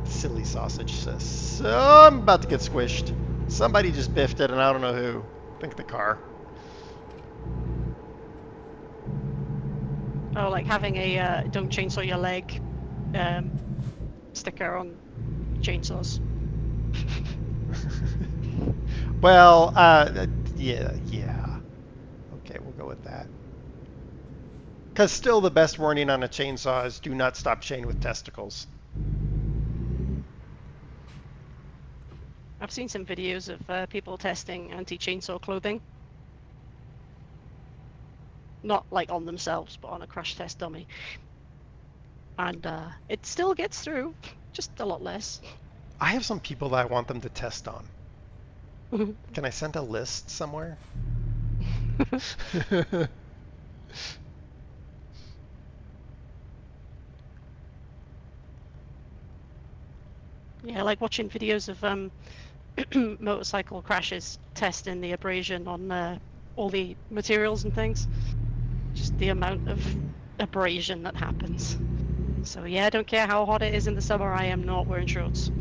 silly sausage. So I'm about to get squished. Somebody just biffed it, and I don't know who. I think the car. Oh, like having a don't chainsaw your leg sticker on chainsaws. Well, yeah. Okay, we'll go with that. Because still the best warning on a chainsaw is do not stop chain with testicles. I've seen some videos of people testing anti-chainsaw clothing. Not like on themselves, but on a crash test dummy. And it still gets through, just a lot less. I have some people that I want them to test on. Can I send a list somewhere? Yeah, I like watching videos of motorcycle crashes testing the abrasion on all the materials and things. Just the amount of abrasion that happens. So yeah, I don't care how hot it is in the summer, I am not wearing shorts.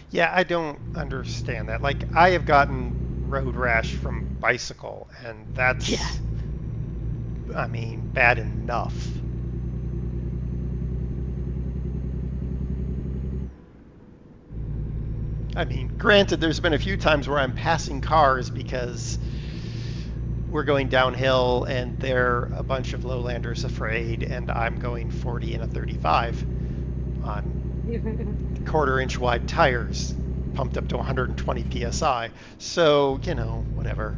Yeah, I don't understand that. Like, I have gotten road rash from bicycle, and that's, Yeah. I mean, bad enough. I mean, granted, there's been a few times where I'm passing cars because we're going downhill and they're a bunch of lowlanders afraid, and I'm going 40 and a 35 on quarter-inch wide tires pumped up to 120 psi. So, you know, whatever.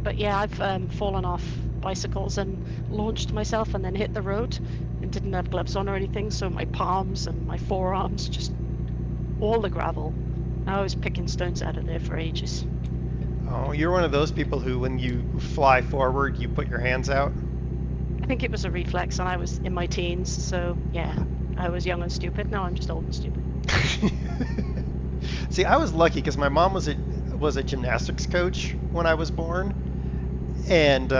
But yeah, I've fallen off bicycles and launched myself and then hit the road and didn't have gloves on or anything, so my palms and my forearms, just all the gravel. I was picking stones out of there for ages. Oh, you're one of those people who, when you fly forward, you put your hands out? I think it was a reflex and I was in my teens, so yeah, I was young and stupid. Now I'm just old and stupid. See, I was lucky because my mom was a gymnastics coach when I was born, and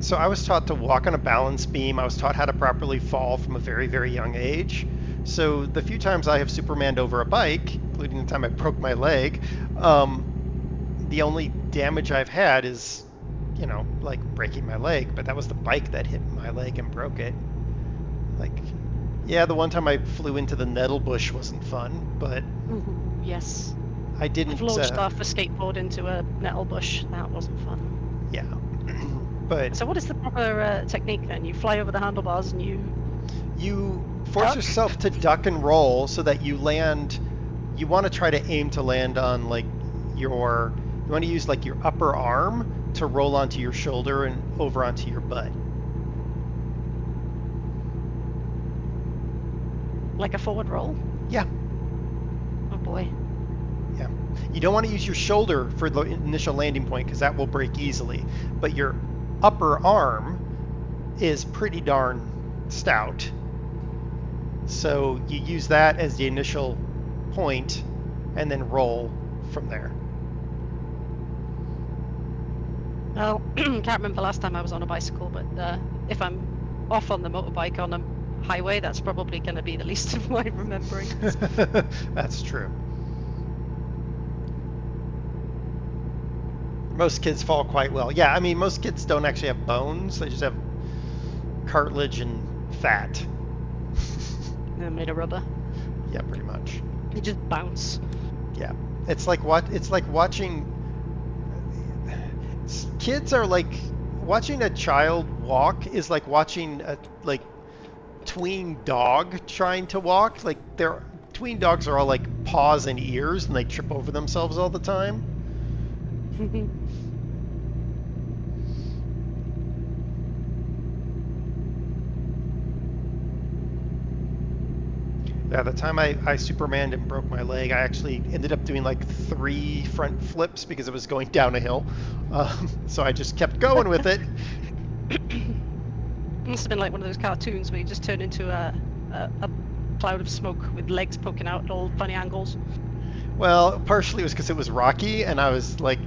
so I was taught to walk on a balance beam. I was taught how to properly fall from a very, very young age. So the few times I have Supermaned over a bike, including the time I broke my leg, the only damage I've had is, you know, like breaking my leg, but that was the bike that hit my leg and broke it. Like, yeah, the one time I flew into the nettle bush wasn't fun, but Yes. I didn't. I've launched off a skateboard into a nettle bush. That wasn't fun. Yeah, but So what is the proper technique then? You fly over the handlebars and you force duck? yourself to duck and roll so that you land. You want to try to aim to land on like your. You want to use like your upper arm to roll onto your shoulder and over onto your butt. like a forward roll? Yeah. Oh boy. Yeah. You don't want to use your shoulder for the initial landing point because that will break easily. But your upper arm is pretty darn stout. So you use that as the initial point and then roll from there. Well, can't remember the last time I was on a bicycle, but if I'm off on the motorbike on a highway, that's probably going to be the least of my rememberings. That's true. Most kids fall quite well. Yeah, I mean, most kids don't actually have bones. They just have cartilage and fat. They're made of rubber. Yeah, pretty much. They just bounce. Yeah. It's like watching kids are like watching a child walk is like watching a tween dog trying to walk. Like their tween dogs are all like paws and ears and they trip over themselves all the time. Yeah, the time I Supermaned and broke my leg, I actually ended up doing like 3 front flips because it was going down a hill. So I just kept going with it. Must have been like one of those cartoons where you just turn into a cloud of smoke with legs poking out at all funny angles. Well, partially it was because it was rocky and I was like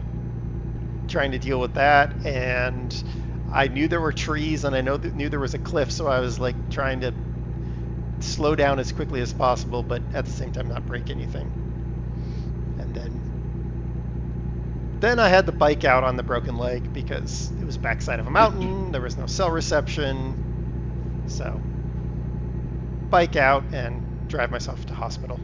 trying to deal with that, and I knew there were trees and I knew there was a cliff, so I was like trying to slow down as quickly as possible, but at the same time not break anything. And then I had the bike out on the broken leg because it was backside of a mountain, there was no cell reception, so bike out and drive myself to hospital.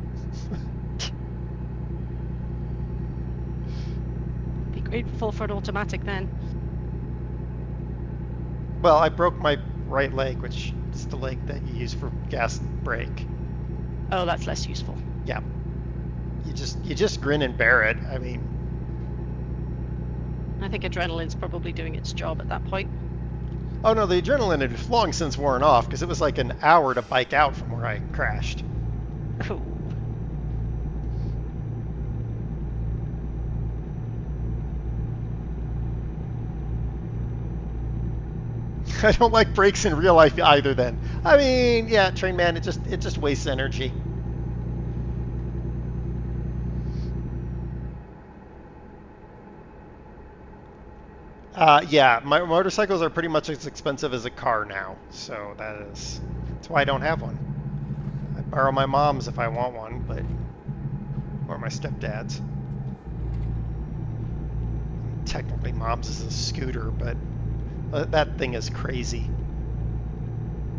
Be grateful for an automatic then. Well, I broke my right leg, which is the leg that you use for gas brake. Oh, that's less useful. Yeah. You just grin and bear it. I mean, I think adrenaline's probably doing its job at that point. oh no, the adrenaline had long since worn off because it was like an hour to bike out from where I crashed. Oh. I don't like brakes in real life either then. I mean, yeah, train man, it just wastes energy. Yeah, my motorcycles are pretty much as expensive as a car now, so that's why I don't have one. I borrow my mom's if I want one, but or my stepdad's. Technically, mom's is a scooter, but that thing is crazy.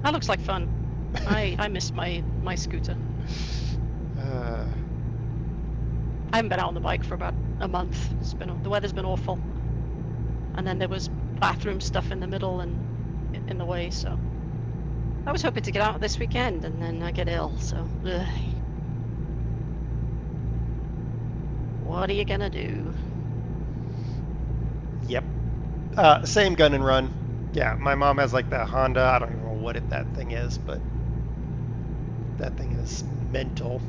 That looks like fun. I miss my scooter. I haven't been out on the bike for about a month. The weather's been awful, and then there was bathroom stuff in the middle and in the way. So I was hoping to get out this weekend, and then I get ill. So ugh. What are you gonna do? Yep. Same gun and run. Yeah, my mom has like that Honda. I don't even know what that thing is, but that thing is mental.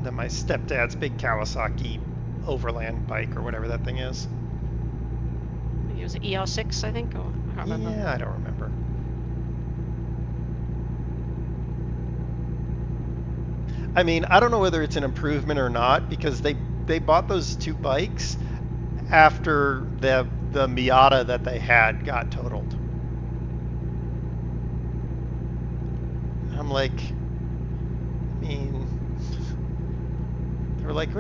Then my stepdad's big Kawasaki overland bike or whatever that thing is. It was an ER6, I think, or I can't remember. Yeah, I don't remember. I mean, I don't know whether it's an improvement or not because they bought those 2 bikes after the Miata that they had got totaled. I'm like, I mean, they were like,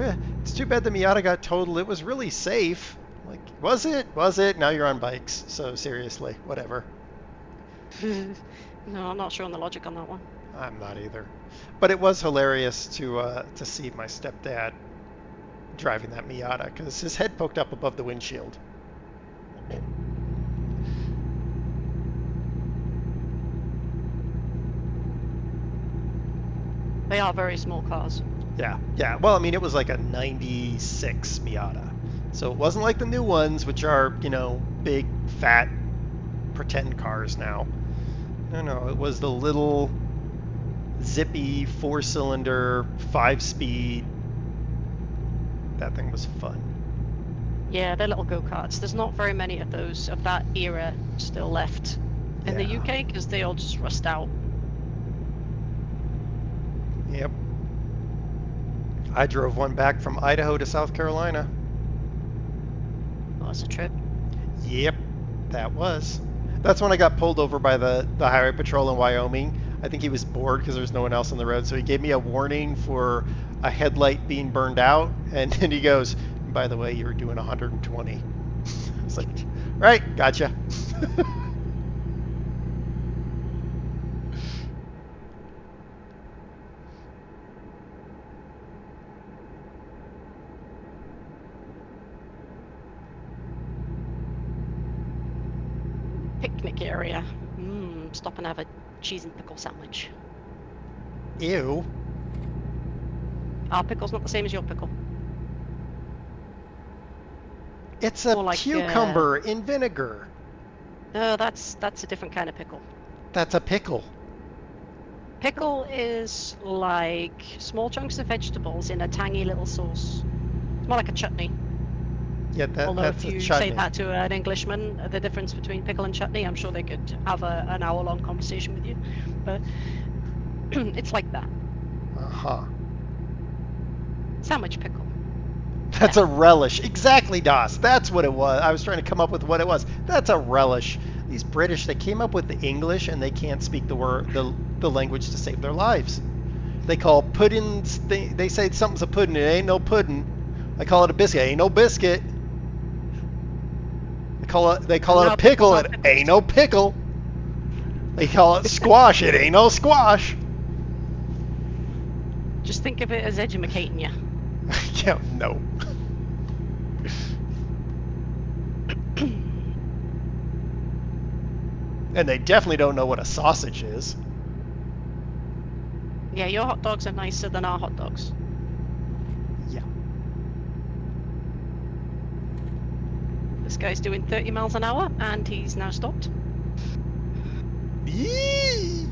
it's too bad the Miata got totaled. It was really safe. I'm like, was it? Was it? Now you're on bikes. So seriously, whatever. No, I'm not sure on the logic on that one. I'm not either. But it was hilarious to see my stepdad driving that Miata because his head poked up above the windshield. They are very small cars. Yeah, yeah. Well, I mean, it was like a 96 Miata. So it wasn't like the new ones, which are, big, fat, pretend cars now. No, it was the little, zippy, 4-cylinder, 5-speed. That thing was fun. Yeah, they're little go-karts. There's not very many of those of that era still left in the Yeah. UK because they all just rust out. Yep. I drove one back from Idaho to South Carolina. Well, that's a trip. Yep, that was. That's when I got pulled over by the highway patrol in Wyoming. I think he was bored because there's no one else on the road, so he gave me a warning for a headlight being burned out, and then he goes, by the way, you were doing 120. It's like, right, gotcha. Picnic area. Stop and have a cheese and pickle sandwich. Ew. Our pickle's not the same as your pickle. It's a More like, cucumber in vinegar. No, that's a different kind of pickle. That's a pickle. Pickle is like small chunks of vegetables in a tangy little sauce. It's more like a chutney. Yeah, Although that's if a you chutney. say that to an Englishman, the difference between pickle and chutney, I'm sure they could have an hour-long conversation with you. But it's like that. Uh-huh. Sandwich pickle. That's a relish. Exactly, Doss. That's what it was. I was trying to come up with what it was. That's a relish. These British, they came up with the English and they can't speak the word, the language to save their lives. They call puddings. They say something's a pudding. It ain't no pudding. I call it a biscuit. It ain't no biscuit. They call it a pickle. It ain't no pickle. They call it squash. It ain't no squash. Just think of it as edumacating you. Yeah, no. And they definitely don't know what a sausage is. Yeah, your hot dogs are nicer than our hot dogs. Yeah. This guy's doing 30 miles an hour, and he's now stopped. Yee!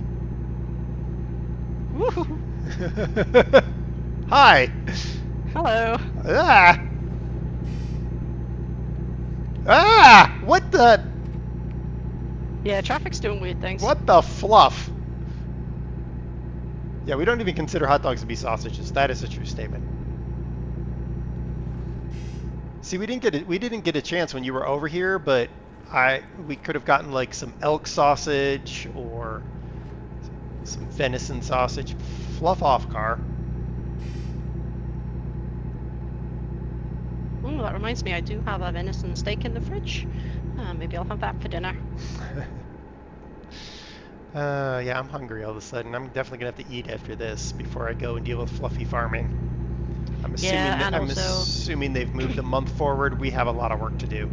Hi. Hello. Ah. Ah! What the? Yeah, traffic's doing weird things. What the fluff? Yeah, we don't even consider hot dogs to be sausages. That is a true statement. See, we didn't get a chance when you were over here, but we could have gotten like some elk sausage or some venison sausage. Fluff off, car. Ooh, that reminds me, I do have a venison steak in the fridge. Maybe I'll have that for dinner. Yeah, I'm hungry all of a sudden. I'm definitely gonna have to eat after this before I go and deal with fluffy farming. I'm assuming they've moved a month forward. We have a lot of work to do.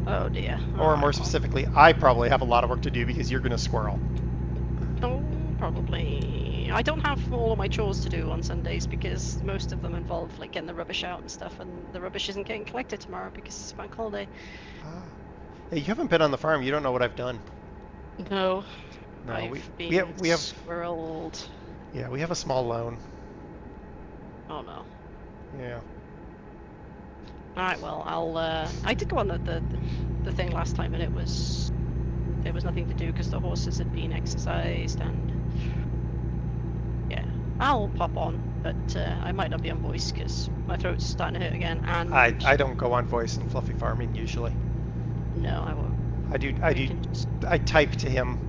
Oh dear. Or more specifically, I probably have a lot of work to do because you're gonna squirrel. Oh, probably. I don't have all of my chores to do on Sundays because most of them involve like getting the rubbish out and stuff, and the rubbish isn't getting collected tomorrow because it's bank holiday. Hey, you haven't been on the farm. You don't know what I've done. No. No, I've we have squirreled. Yeah, we have a small loan. Oh no. Yeah. Alright, well, I did go on the thing last time, and there was nothing to do because the horses had been exercised, and yeah, I'll pop on, but I might not be on voice because my throat's starting to hurt again, and I don't go on voice in fluffy farming usually. No, I won't. I type to him.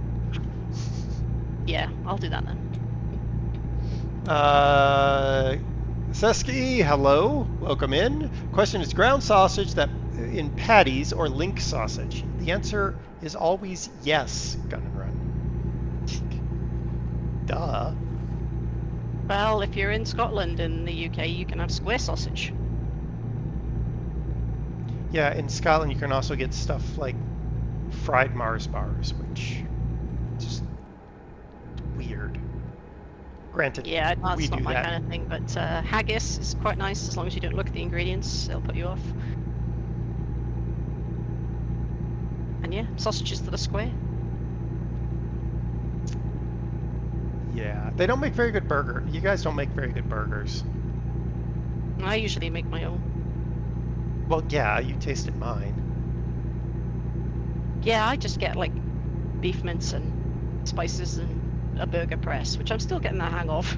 Yeah, I'll do that then. Seski, hello, welcome in. Question is ground sausage that in patties or link sausage? The answer is always yes, Gun and Run. Duh. Well, if you're in Scotland in the UK, you can have square sausage. Yeah, in Scotland you can also get stuff like fried Mars bars, which is just weird. Granted, Yeah, that's we not do my that. kind of thing, but haggis is quite nice as long as you don't look at the ingredients, it'll put you off. And yeah, sausages that are square. Yeah, they don't make very good burger. You guys don't make very good burgers. I usually make my own. Well, yeah, you tasted mine. Yeah, I just get like beef mince and spices and a burger press, which I'm still getting the hang of.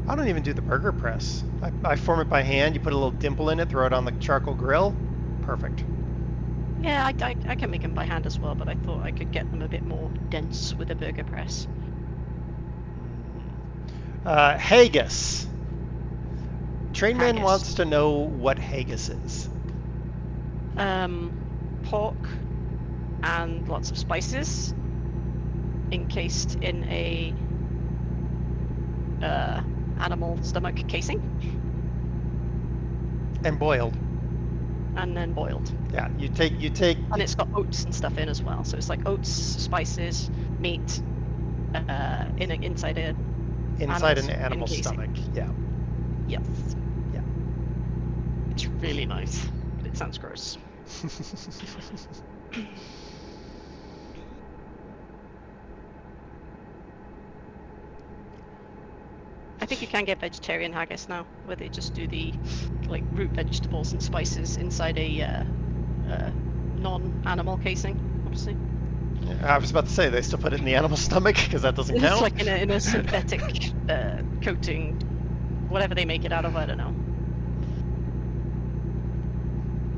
I don't even do the burger press. I form it by hand. You put a little dimple in it, throw it on the charcoal grill. Perfect. Yeah, I can make them by hand as well, but I thought I could get them a bit more dense with a burger press. Haggis. Trainman haggis. wants to know what haggis is. Pork and lots of spices encased in a animal stomach casing And boiled. and then boiled. Yeah, you take And it's got oats and stuff in as well. So it's like oats, spices, meat, inside an animal's casing. stomach. Yeah. Yes. Yeah. It's really nice, but it sounds gross. I think you can get vegetarian haggis now, where they just do the like root vegetables and spices inside a non-animal casing, obviously. Yeah, I was about to say they still put it in the animal stomach because that doesn't It's count. like in a synthetic coating, whatever they make it out of, I don't know.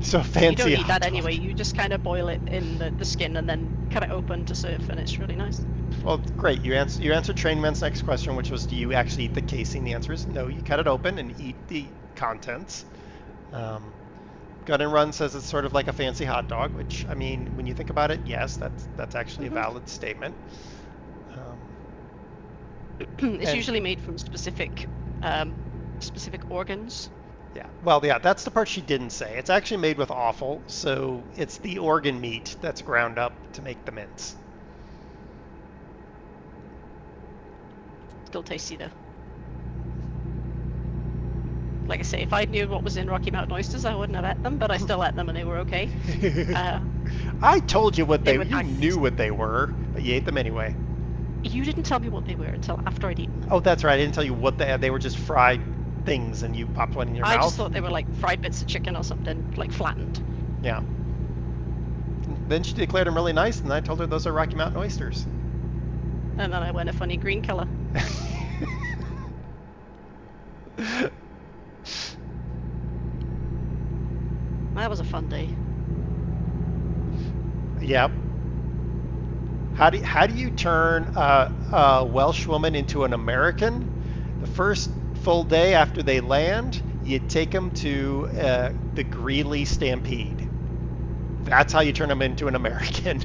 So fancy. You don't eat hot that dog. anyway. You just kind of boil it in the skin and then cut it open to serve, and it's really nice. Well, great. You answered Trainman's next question, which was, do you actually eat the casing? The answer is no. You cut it open and eat the contents. Gun and Run says it's sort of like a fancy hot dog, which, I mean, when you think about it, yes, that's actually a valid statement. It's and- usually made from specific organs. Yeah. Well, yeah, that's the part she didn't say. It's actually made with offal, so it's the organ meat that's ground up to make the mince. Still tasty though. Like I say, if I knew what was in Rocky Mountain oysters, I wouldn't have ate them, but I still ate them and they were okay. I told you what they you were haggis. knew what they were, but you ate them anyway. You didn't tell me what they were until after I'd eaten them. Oh, that's right. I didn't tell you what they were. Just fried things, and you popped one in your I mouth. just thought they were like fried bits of chicken or something, like flattened. Yeah. Then she declared them really nice, and I told her those are Rocky Mountain oysters. And then I went a funny green color. That was a fun day. Yep. How do you turn a Welsh woman into an American? The first full day after they land, you take them to the Greeley Stampede. That's how you turn them into an American.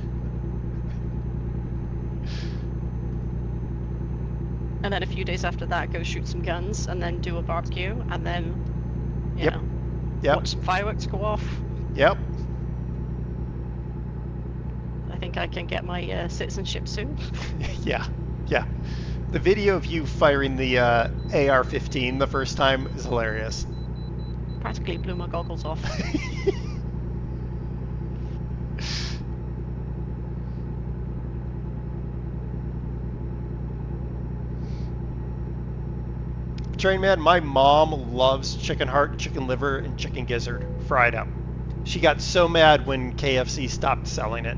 And then a few days after that, go shoot some guns, and then do a barbecue, and then, you Yep. know, Yep. watch some fireworks go off. Yep. I think I can get my citizenship soon. Yeah. Yeah. The video of you firing the AR-15 the first time is hilarious. Practically blew my goggles off. Train Man, my mom loves chicken heart, chicken liver, and chicken gizzard fried up. She got so mad when KFC stopped selling it.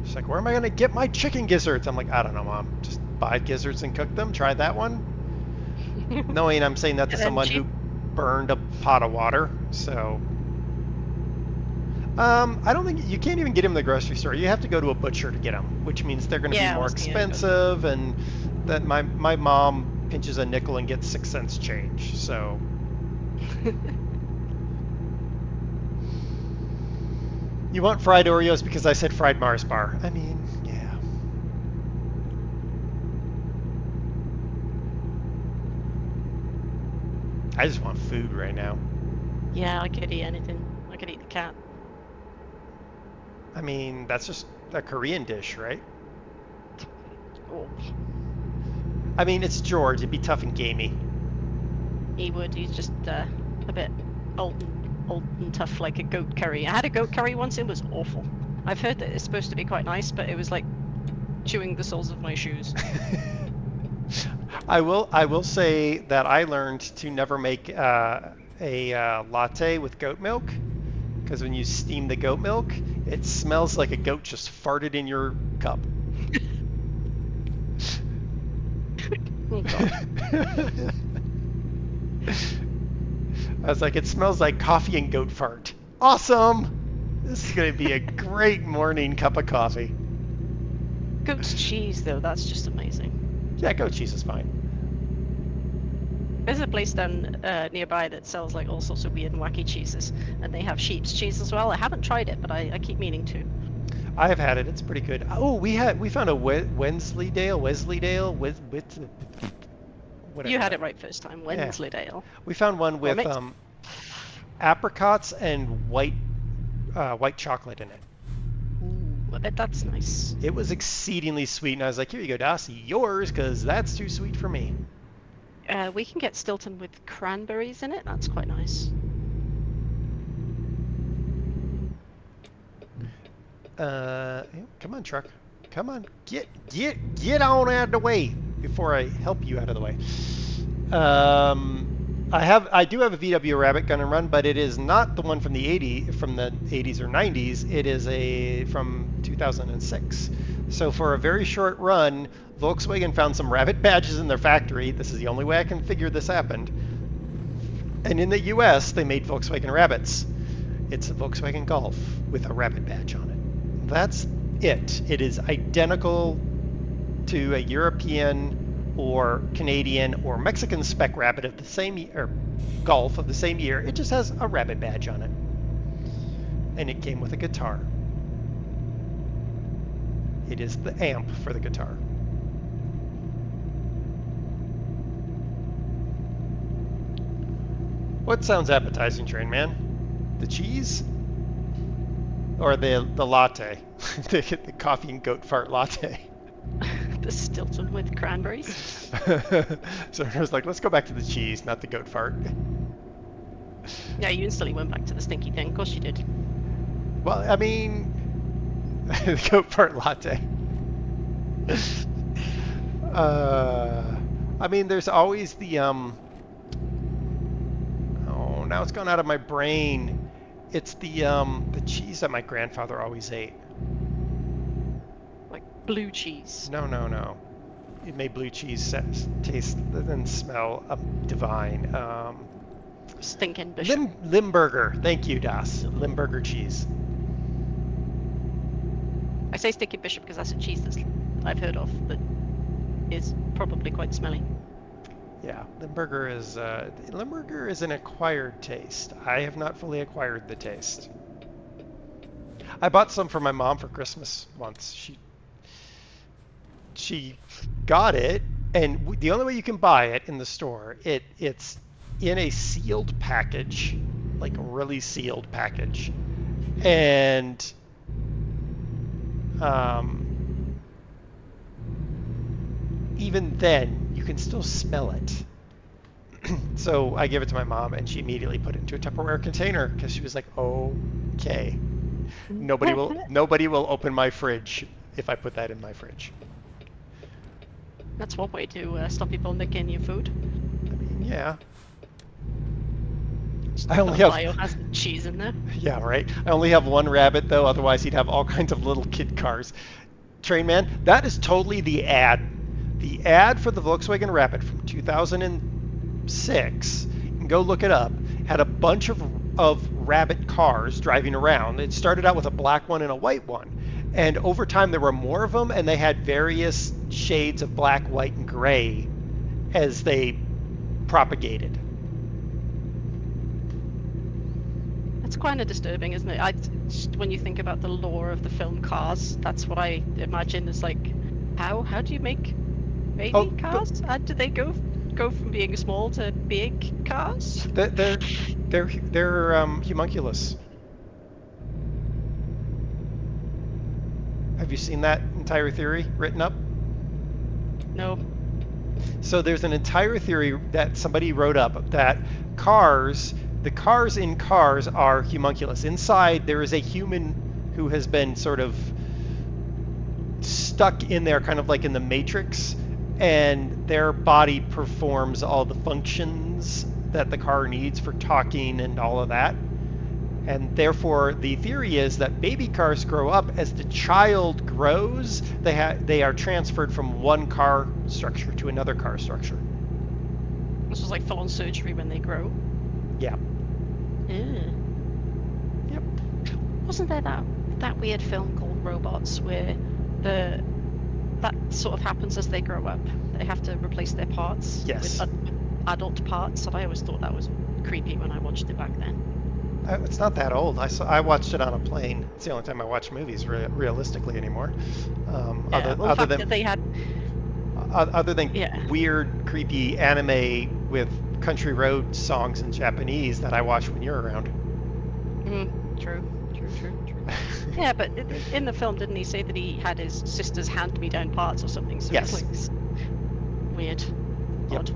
She's like, where am I going to get my chicken gizzards? I'm like, I don't know, Mom. Just buy gizzards and cook them. Try that one. Knowing I'm saying that to And then someone who burned a pot of water, so... I don't think you can't even get them in the grocery store. You have to go to a butcher to get them, which means they're going to Yeah, be more I was thinking expensive, and that my mom pinches a nickel and gets 6 cents change. So you want fried Oreos because I said fried Mars bar. I mean, yeah. I just want food right now. Yeah, I could eat anything. I could eat the cat. I mean, that's just a Korean dish, right? Oh, I mean, it's George. It'd be tough and gamey. he would. He's just a bit old and tough, like a goat curry. I had a goat curry once. It was awful. I've heard that it's supposed to be quite nice, but it was like chewing the soles of my shoes. I will say that I learned to never make a latte with goat milk, because when you steam the goat milk, it smells like a goat just farted in your cup. Oh, God. I was like, it smells like coffee and goat fart. Awesome! This is going to be a great morning cup of coffee. Goat's cheese, though, that's just amazing. Yeah, goat cheese is fine. There's a place down nearby that sells like all sorts of weird and wacky cheeses, and they have sheep's cheese as well. I haven't tried it, but I keep meaning to. I have had it. It's pretty good. Oh, we found a Wensleydale, whatever. You had it right first time, Wensleydale. We found one with mate. apricots and white chocolate in it. Ooh, I bet that's nice. It was exceedingly sweet, and I was like, "Here you go, Dossie, yours, because that's too sweet for me." We can get Stilton with cranberries in it. That's quite nice. Come on, truck. Come on, get on out of the way before I help you out of the way. I do have a VW Rabbit gun and run, but it is not the one from the 80s or 90s. It is from 2006. So for a very short run, Volkswagen found some Rabbit badges in their factory. This is the only way I can figure this happened. And in the US, they made Volkswagen Rabbits. It's a Volkswagen Golf with a Rabbit badge on it. That's it. It is identical to a European or Canadian or Mexican spec Rabbit of the same or Golf of the same year. It just has a Rabbit badge on it. And it came with a guitar. It is the amp for the guitar. What sounds appetizing, Train Man? The cheese? Or the latte? the coffee and goat fart latte. The Stilton with cranberries. So I was like, let's go back to the cheese, not the goat fart. Yeah, you instantly went back to the stinky thing. Of course you did. Well, I mean, the goat fart latte. I mean, there's always the oh, now it's gone out of my brain. It's the cheese that my grandfather always ate. Like blue cheese. No. It made blue cheese taste and smell divine. Stinking bishop. Limburger. Thank you, Das. Limburger cheese. I say stinking bishop because that's a cheese that I've heard of that is probably quite smelly. Yeah, Limburger is an acquired taste. I have not fully acquired the taste. I bought some for my mom for Christmas once. She got it, and the only way you can buy it in the store, it's in a sealed package, like a really sealed package, and even then you can still smell it. So I gave it to my mom, and she immediately put it into a Tupperware container because she was like, "Okay, nobody will open my fridge if I put that in my fridge." That's one way to stop people nicking your food. I mean, yeah. I only have has the cheese in there. Yeah, right. I only have one Rabbit though. Otherwise, he'd have all kinds of little kid cars. Train Man, that is totally the ad. The ad for the Volkswagen Rabbit from 2006. You can go look it up. Had a bunch of Rabbit cars driving around. It started out with a black one and a white one, and over time there were more of them, and they had various shades of black, white, and gray as they propagated. That's kind of disturbing, isn't it? When you think about the lore of the film Cars, that's what I imagine is like, how do you make baby cars? How do they go from being small to big cars? They're homunculus. Have you seen that entire theory written up? No. So there's an entire theory that somebody wrote up that the cars in Cars are homunculus. Inside there is a human who has been sort of stuck in there, kind of like in the Matrix, and their body performs all the functions that the car needs for talking and all of that. And therefore, the theory is that baby cars grow up as the child grows. They are transferred from one car structure to another car structure. This was like full-on surgery when they grow. Yeah. Yeah. Yep. Wasn't there that weird film called Robots where the that sort of happens as they grow up. They have to replace their parts Yes. with adult parts, and I always thought that was creepy when I watched it back then. It's not that old. I watched it on a plane. It's the only time I watch movies realistically anymore. Yeah, well, the fact that they had, Other than yeah. weird, creepy anime with country road songs in Japanese that I watch when you're around. True. Yeah, but in the film, didn't he say that he had his sister's hand-me-down parts or something? So Yes. it's like weird. Yep. Odd.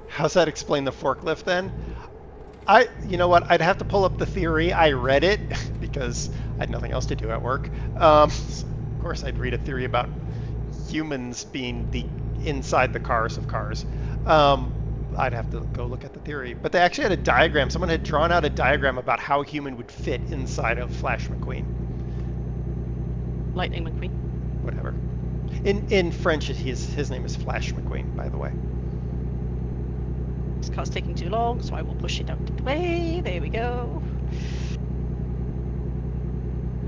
How's that explain the forklift then? You know what? I'd have to pull up the theory. I read it because I had nothing else to do at work. Of course, I'd read a theory about humans being the inside the cars of cars. I'd have to go look at the theory. But they actually had a diagram. Someone had drawn out a diagram about how a human would fit inside of Flash McQueen. Lightning McQueen. Whatever. In French, his name is Flash McQueen, by the way. This car's taking too long, so I will push it out of the way. There we go.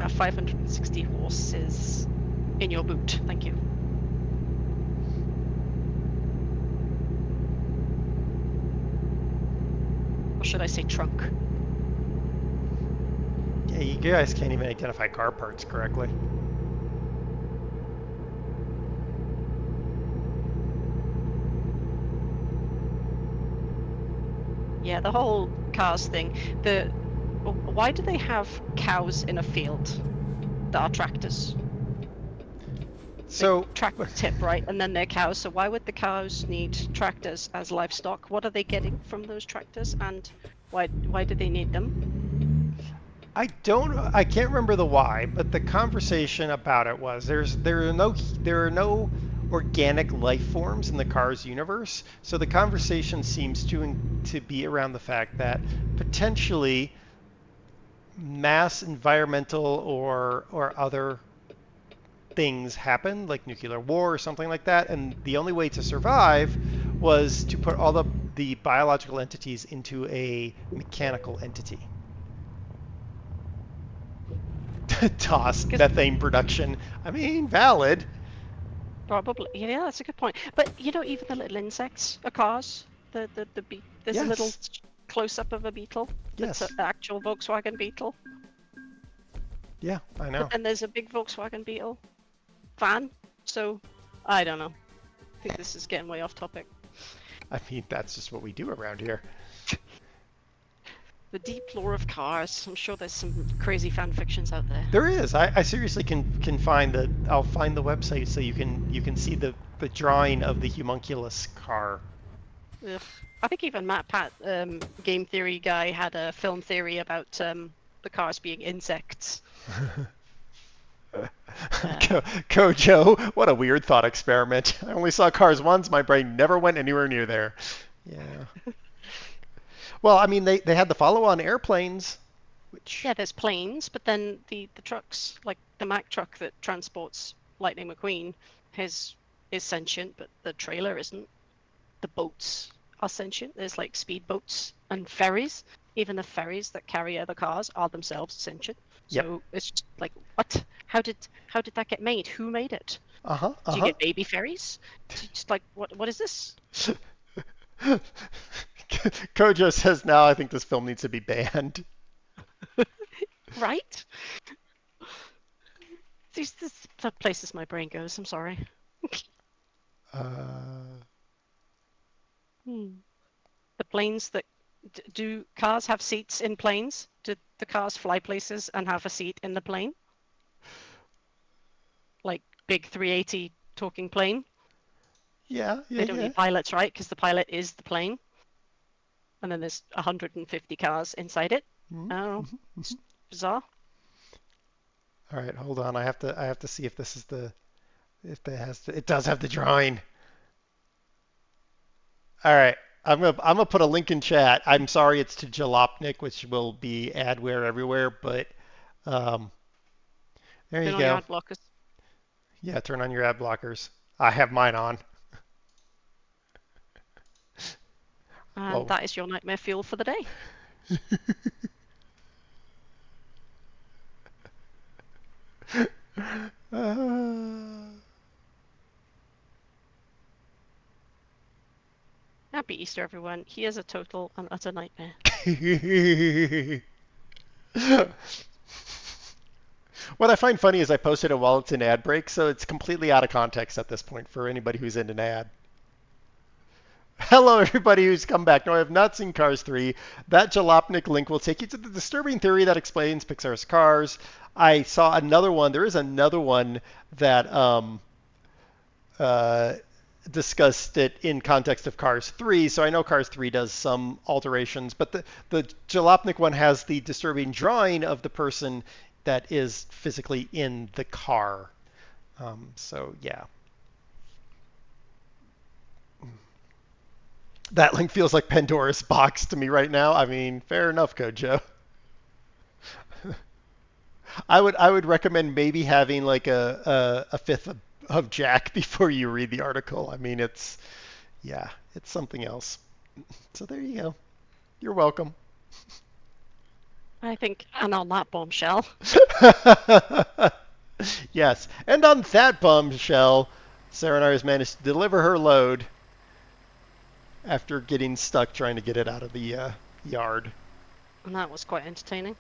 560 horses in your boot. Thank you. Or should I say trunk? Yeah, you guys can't even identify car parts correctly. Yeah, the whole cars thing. Why do they have cows in a field that are tractors? So Tractor tip, right? And then they're cows. So why would the cows need tractors as livestock? What are they getting from those tractors, and why do they need them? I can't remember the why, but the conversation about it was there are no organic life forms in the Cars universe. So the conversation seems to be around the fact that potentially mass environmental or other things happen, like nuclear war or something like that, and the only way to survive was to put all the biological entities into a mechanical entity. Toss methane production. I mean, valid. Probably. Yeah, that's a good point. But even the little insects are cars. There's a little Yes. close up of a beetle. That's Yes. an actual Volkswagen Beetle. Yeah, I know. But then there's a big Volkswagen Beetle van. So I don't know. I think this is getting way off topic. I mean, that's just what we do around here. The deep lore of cars. I'm sure there's some crazy fan fictions out there. There is. I seriously can find the. I'll find the website so you can see the drawing of the homunculus car. Ugh. I think even Matt Pat, game theory guy, had a film theory about the cars being insects. Kojo, what a weird thought experiment. I only saw cars once. My brain never went anywhere near there. Yeah. Well, I mean, they had the follow-on airplanes, which... Yeah, there's planes, but then the trucks, like the Mack truck that transports Lightning McQueen, is sentient, but the trailer isn't. The boats are sentient. There's like speedboats and ferries. Even the ferries that carry other cars are themselves sentient. So it's just like, what? How did that get made? Who made it? Do you get baby ferries? Just like, what is this? Kojo says now I think this film needs to be banned. Right? These the places my brain goes. I'm sorry. The planes that do cars have seats in planes? Do the cars fly places and have a seat in the plane? Like big 380 talking plane? Yeah. They don't need pilots, right? Because the pilot is the plane. And then there's 150 cars inside it. Oh, it's bizarre. All right, hold on. I have to see if this is it does have the drawing. All right. I'm gonna put a link in chat. I'm sorry it's to Jalopnik, which will be adware everywhere, but there you Turn on go. your ad blockers. Yeah, turn on your ad blockers. I have mine on. And that is your nightmare fuel for the day. Easter, everyone. He is a total and utter nightmare. What I find funny is I posted it while it's an ad break, so it's completely out of context at this point for anybody who's in an ad. Hello, everybody who's come back. No, I have not seen Cars 3. That Jalopnik link will take you to the disturbing theory that explains Pixar's Cars. I saw another one. There is another one that uh, discussed it in context of Cars 3. So I know Cars 3 does some alterations, but the Jalopnik one has the disturbing drawing of the person that is physically in the car. So yeah. That link feels like Pandora's box to me right now. I mean, fair enough, Kojo. I would recommend maybe having like a fifth of Jack before you read the article. I mean, it's something else. So there you go. You're welcome. I think, and on that bombshell. Yes, and on that bombshell, Serenaar has managed to deliver her load after getting stuck trying to get it out of the yard. And that was quite entertaining.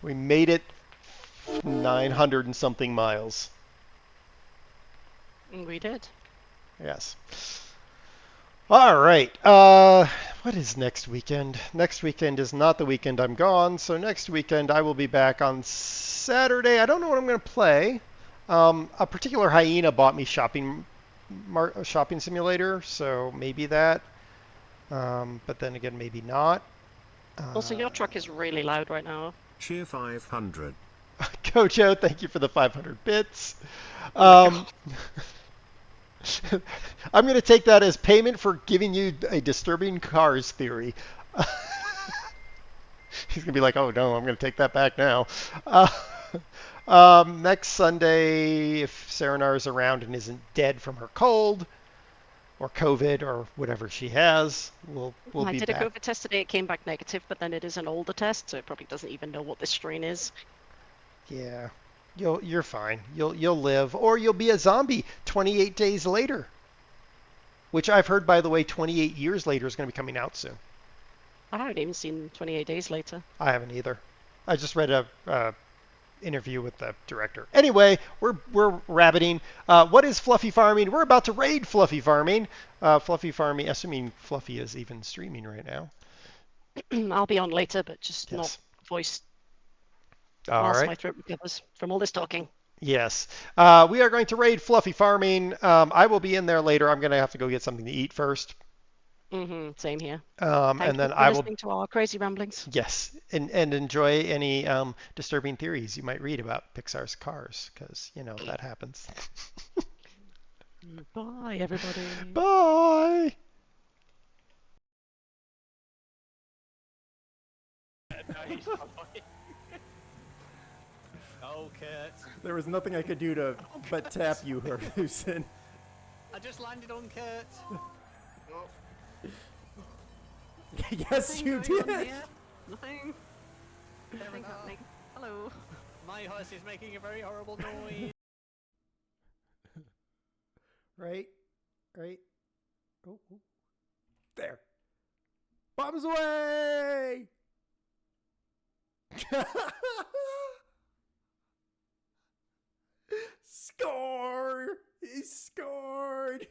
We made it 900 and something miles. We did. Yes. All right. What is next weekend? Next weekend is not the weekend I'm gone, so next weekend I will be back on Saturday. I don't know what I'm going to play. A particular hyena bought me shopping simulator, so maybe that. But then again, maybe not. Also, your truck is really loud right now. Cheer 500. Kojo, thank you for the 500 bits. I'm going to take that as payment for giving you a disturbing cars theory. He's going to be like, oh no, I'm going to take that back now. Next Sunday, if Serenaar is around and isn't dead from her cold or COVID or whatever she has, we'll be back. I did a COVID test today. It came back negative, but then it is an older test, so it probably doesn't even know what this strain is. Yeah. You're fine. You'll live, or you'll be a zombie 28 days later, which I've heard, by the way, 28 years later is going to be coming out soon. I haven't even seen 28 days later. I haven't either. I just read a interview with the director. Anyway, we're rabbiting. What is Fluffy Farming? We're about to raid Fluffy Farming. Fluffy Farming, assuming Fluffy is even streaming right now. I'll be on later, but just Yes. not voice. All right. My throat recovers from all this talking. Yes. We are going to raid Fluffy Farming. I will be in there later. I'm going to have to go get something to eat first. Same here. And then I will listening to our crazy ramblings. Yes, and enjoy any disturbing theories you might read about Pixar's Cars, because you know that happens. Bye, everybody. Bye. Oh, Kurt. There was nothing I could do but tap you, Houston. I just landed on Kurt. Yes, you did. Nothing. Nothing happening. Hello. My horse is making a very horrible noise. Right. Oh. There. Bombs away! Score! He scored!